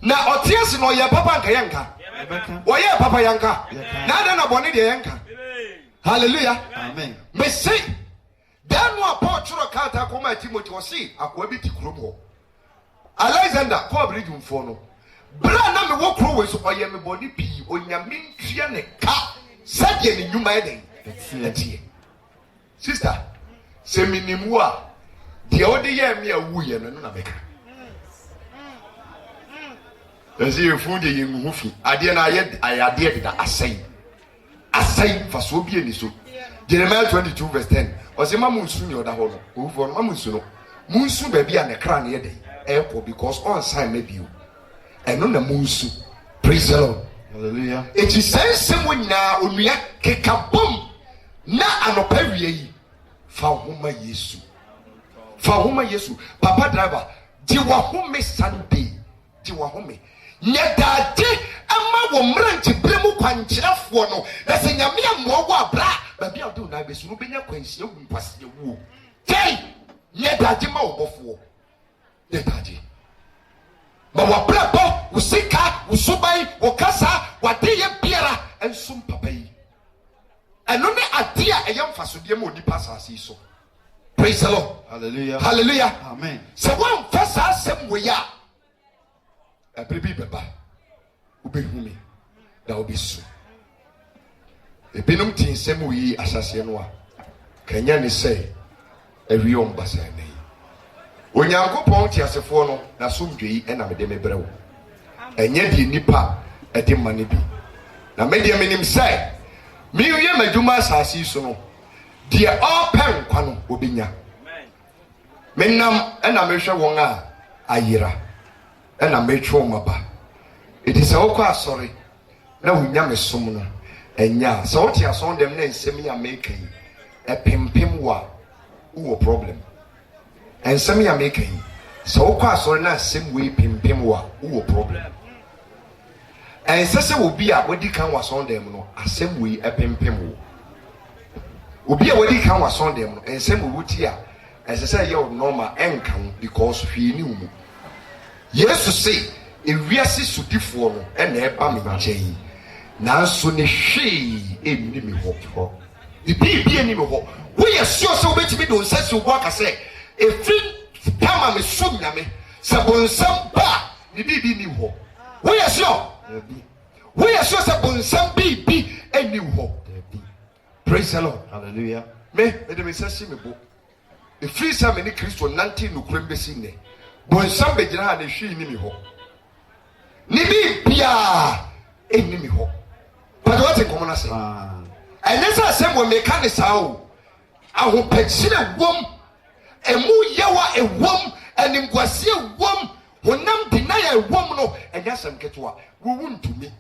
na ɔte ase no ɔyɛ papa nka yɛn ka wɔyɛ papa yɛn ka na ada na bɔne deɛ yɛn ka hallelujah Amen. me say dan no a Paul choro kata kɔma Timothy ɔsi akoa bi ti kurom hɔ Alexander kɔ bridge mfo no bra na me wɔ kuro wɔ so ɔyɛ me bɔne pii onyame ntua ne ka sɛdeɛ ne nnwuma yɛ den ɛteɛ sister sɛ minimu a deɛ ɔde yɛ me a wuyɛ no na bɛka ɛsɛ yɛfu de yɛngu fi adeɛ na ayɛ adeɛ deda asɛn fa so bi ani so Jeremiah 22 verse 10 ɔsɛ ma munsu ne ɔda hɔ no owufo no ma munsu no munsu baabi a ne kra ne yɛ den ɛkɔ because on sign na bio ɛno na munsu praise the Lord Hallelujah. eti sɛnsɛm nyinaa onua keka bom na anɔpa wie yi fa homa Yesu papa driver di wa home Sunday di wa home nyɛ daade ama wɔ mmeranti bere mu kwankyerɛfoɔ no na sɛ nyame amoa wɔ abra baabi a wode wo na bɛsu no wobɛnya kwanhyia wu mpaseɛ wuo kyɛn nyɛ daade ma wɔbɔfoɔ nyɛ daade ma wɔbrɛbɔ wo sika wo suban wo kasa wade yɛ biara ɛnsom papa yi ɛno ne ade a ɛyɛ mfasodeɛ ma onipa asase yi so praise the Lord Hallelujah. hallelujah Amen. sɛ woamfa saa asɛm wɔ yi a ɛbere bi bɛba wobɛhu me na wobɛsu ebinom te nsɛm wɔ yi asaseɛ no a kanya ne sɛ awie ɔmbasa na yi onyankopɔn te asefoɔ no na somdwe yi ɛna mede me brɛ wo ɛnyɛ deɛ nipa ɛde ma no bi na medeɛ menim sɛ meyɛ m'adwuma asase yi so no deɛ ɔpɛ nkwa no obɛnya menam ɛna mehwɛ wɔn a ayera ɛna metwe wɔn aba ɛti sɛ wokɔ asɔre na wonya me som no ɛnya sɛ wote asɔn dɛm na nsɛm yi a meka yi ɛpempem wɔ a wowɔ problem nsɛm yi a meka yi sɛ wokɔ asɔre na asɛm wei pempem wɔ a wowɔ problem ɛnsɛ sɛ obi a wadi kan wɔ asɔn dɛm no asɛm wei ɛpempem wɔ obi a wadi kan wɔ asɔn dɛm no nsɛm wei wuti a ɛsɛ sɛ ɛyɛ normal ɛnka ho because hwee ne wo mu Yesu se ewiase sodifoɔ no ɛna ɛba me nkyɛn nanso ne hwee ɛnni me hɔ bibi ɛnni me hɔ woyɛ sure sɛ wobɛtumi de nsa si wo aka sɛ ɛfiri tama me som nyame sɛ bonsam ba ne bibi nni hɔ woyɛ sure sɛ bonsam bibi ɛnni hɔ praise the Lord Hallelujah. mede me nsa si me bo ɛfiri sɛ me ne Kristo nante nokorɛm bɛsi nnɛ bonsam bɛgyina ha ne hwee nni me hɔ ne biribiaa ɛnni me hɔ pàtó wọ́n ti nkɔmɔ n'ase ɛnyɛ sɛ asɛm wɔ mɛka ne saa o ahopɛkyerɛ wɔm ɛmu yɛwa ɛwɔm ɛnimguase ɛwɔm yasem ketwa wo wuntumi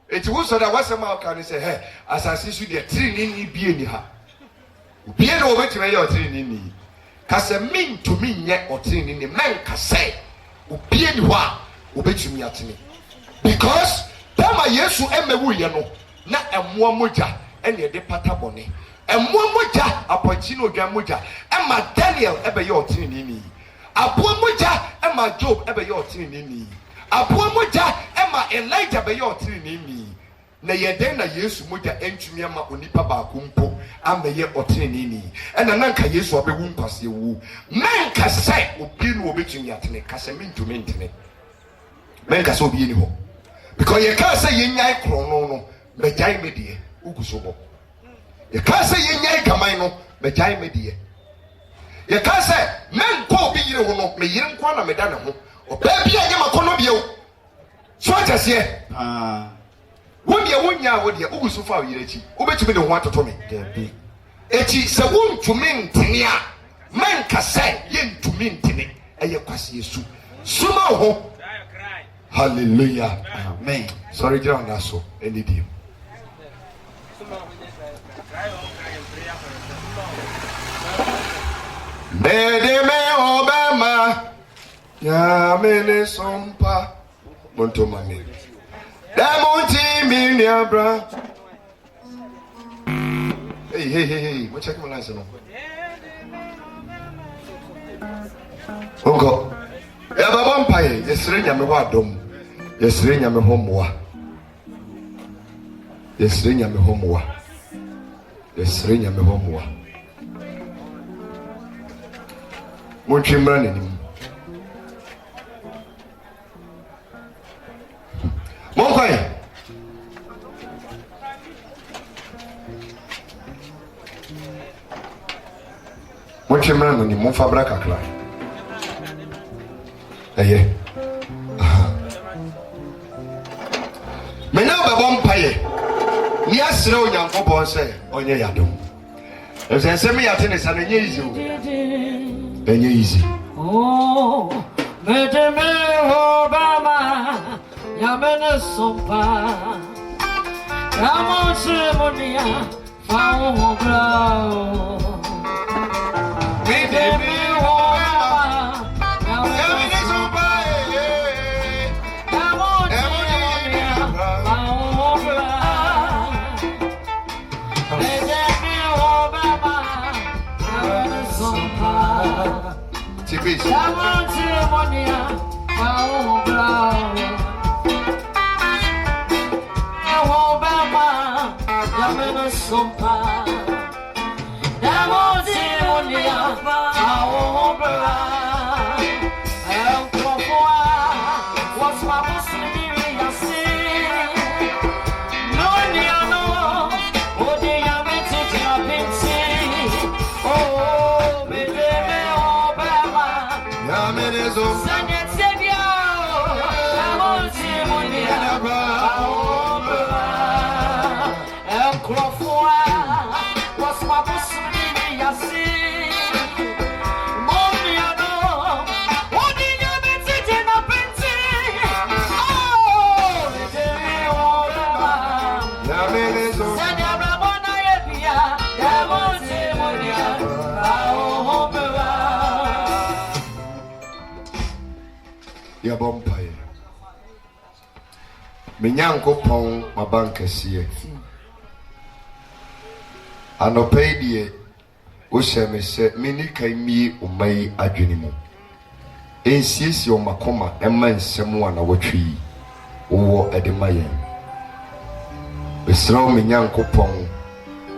eti wo so da wasem aka ne say he asase su de trini ni bie ni ha bie no obetime ye otrini ni kase mintumi nye otrini ni menka say obie ni ho a obetumi atene because Tama Yesu emewu ye no na emmoa moja ene de pata bone emmoa moja apochi no dwan moja ema Daniel ebe ye otini ni aboa moja ema Job ebe ye otini ni aboa moja ema Elijah be ye otini ni na ye den na Yesu moja entumi ama onipa ba kumpo ame ye otini ni ena nanka Yesu abewu nkwase wu menka sai obi no obetumi atene kase mentumi ntene menka so obi ni ho because you can't say you nyai krono no me jai me die ugusobo you can't say you nyai gamai no me jai me die you can't say men ko bi yire ho no me yire nkwa na me da ne ho oba bia nya makono bia o so atase wo dia wonya wo dia uguso fa yire chi obetumi ne ho atoto me Debi. echi se wo ntumi ntene a men ka say ye ntumi ntene eye kwase Yesu suma ho. Hallelujah. Amen. Sorry, John, that's so. Any deal. Bedeme Obama, Yamene Sompa, Montomami. Damonti Minyabra. Hey, what's your answer? Uncle. Eba vampire, yesre nyame ho adom. Yesre nyame ho moa. Yesre nyame ho moa. Yesre nyame ho moa. Montwimra nanim. Monkwai. Montwimra nanim, monfabra kakra. Eye. Mena be bompaye. Ni asere onyankopon se onye yadom. Ese me yate ne sa na nye easy o. Enye easy. Oh, medeme Obama, yamene sompa. Yamonse monia, fa o brao. Medeme Obama, yamene sompa. Yamonse monia, fa o brao. Medeme Obama, yamene sompa. Tibis. Yamonse monia, fa o brao. Obama, yamene sompa. Yamonse monia, fa o brao. Enkofoa, was my Muslim yasi. No niano, odi yamete japinsi. Oh, medeme Obama. Yamene zo. Sanya sebia, yamonse monia, fa o brao. Enkofoa, was my Muslim yasi. Yamene zo. Ya bompaye. Menyankopon mabankasiye. Anopedie o shemese minika mi umai adwenimu. Ensiesi o makoma emma nsemu ana wotwi wo edemaye. Esra menyankopon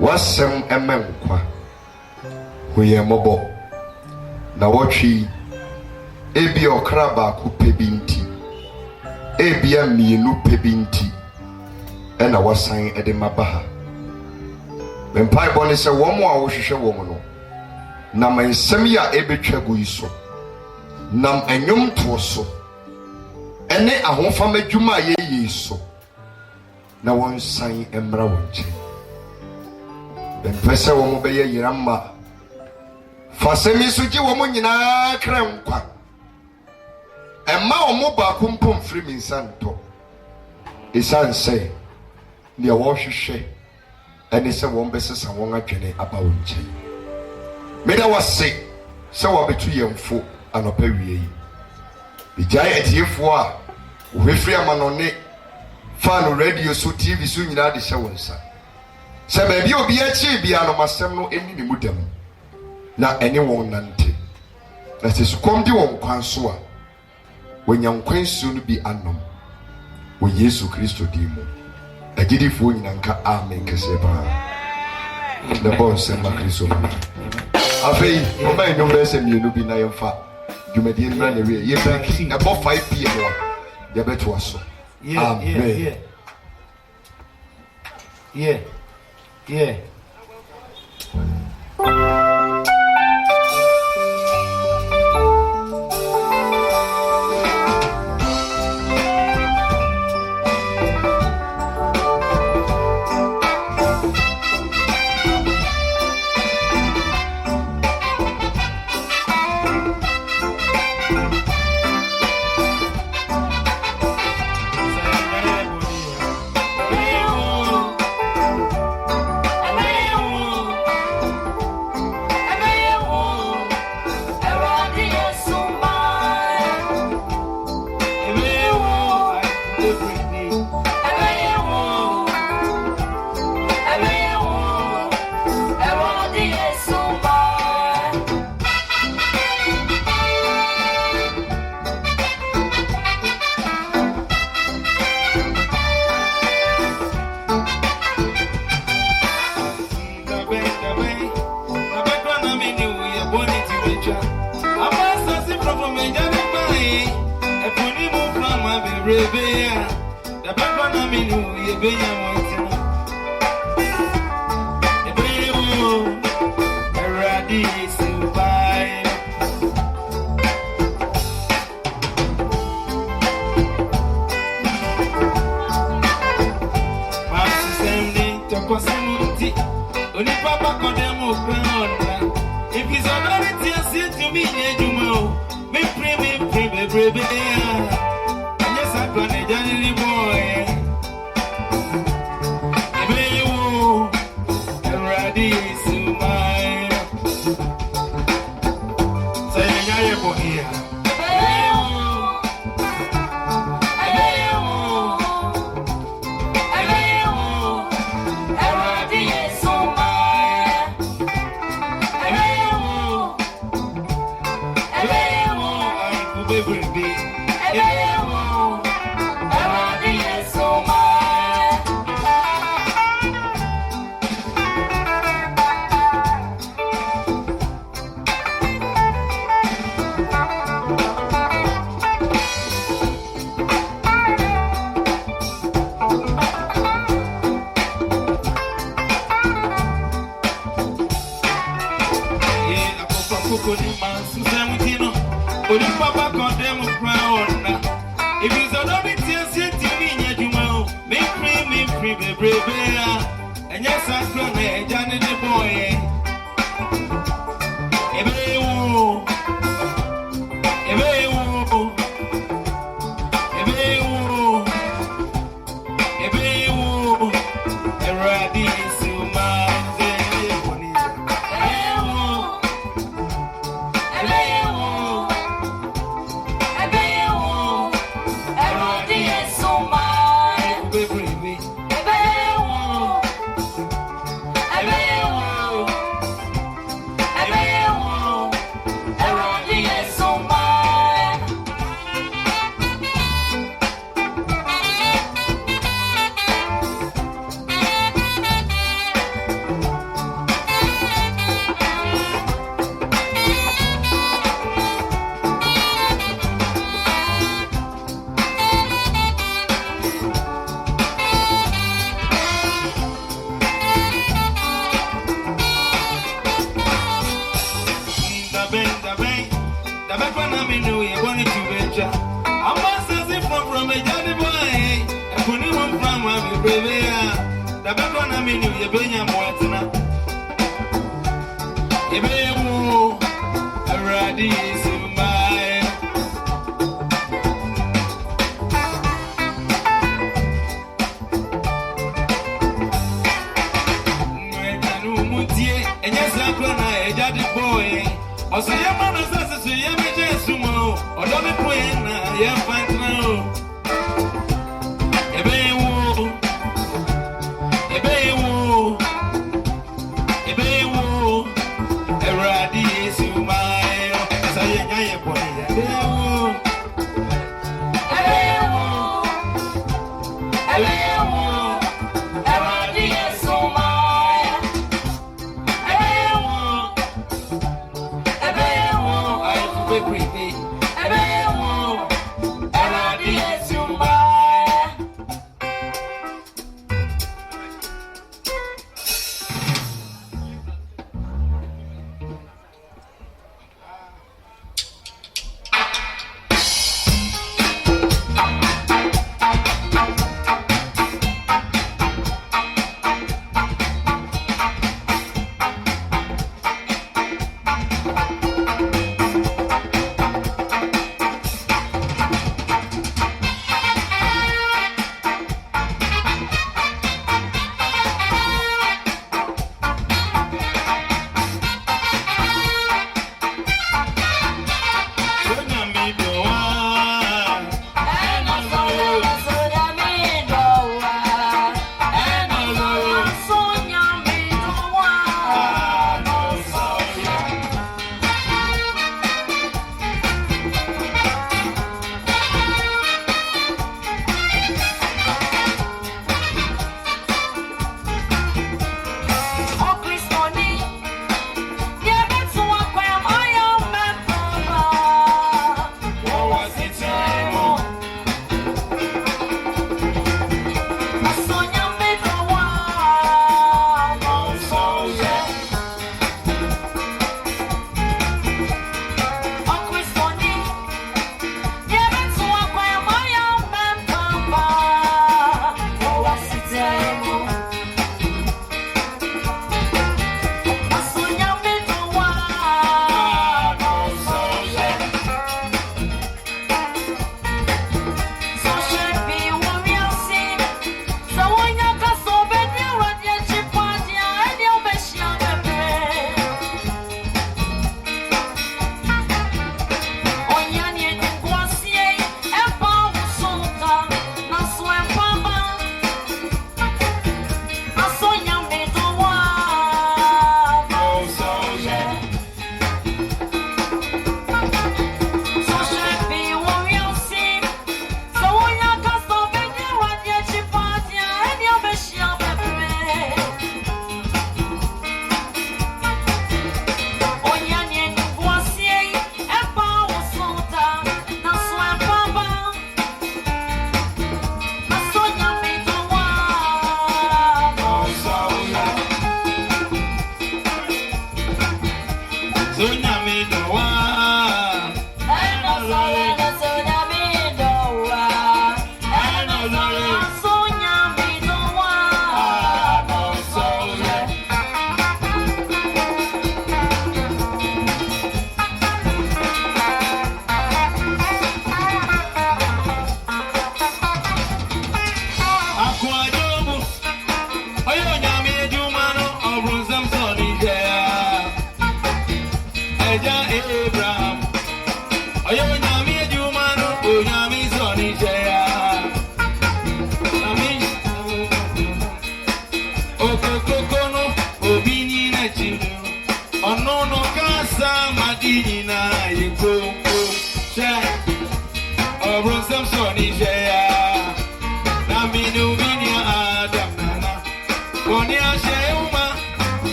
wasem emma nkwa. Hoye mobo na wotwi ebi okra ba ko pebinti ebia mienu pebinti ena wasan ede mabaha mempai bone se wo mo a wo hwehwe wo mo no na mansem ya ebetwa go iso nam anyum to so ene ahonfa madwuma ye yeso na won san emra wonche benpese wo mo be ye yiramma fasemi suji wo mo nyina kra nkwa Emma omo ba kumpom free me santo. Isan say ne wɔhwehwɛ ɛne sɛ wɔn bɛsesa wɔn adwene aba wo nkyɛn. Meda wase sɛ wɔbɛtu yɛmfo anɔpa wie yi. Igyae atiefoɔ a wɔhwefiri amanɔne fan radio so TV so nyinaa de hyɛ wɔn nsa. Sɛ baabi obi akyi bia no masɛm no ɛni ne mu dam na ɛne wɔn nante. Na sɛ sukom de wɔn kwan so a wɔnya nkwan su no bi anom wɔ Yesu Kristo din mu. Agidifoɔ nyinaa nka amen kɛseɛ paa. Na bɔ nsɛm ma Kristo mu. Afei ɔma nnwom bɛyɛ sɛ mmienu bi na yɛmfa dwumadie no na wie yɛbɛki ɛbɔ 5 PM a yɛbɛtoa so. Amen. Yeah.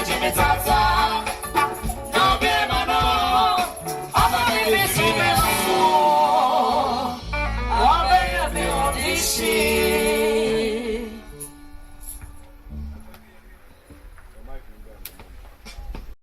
Jimmy Tata.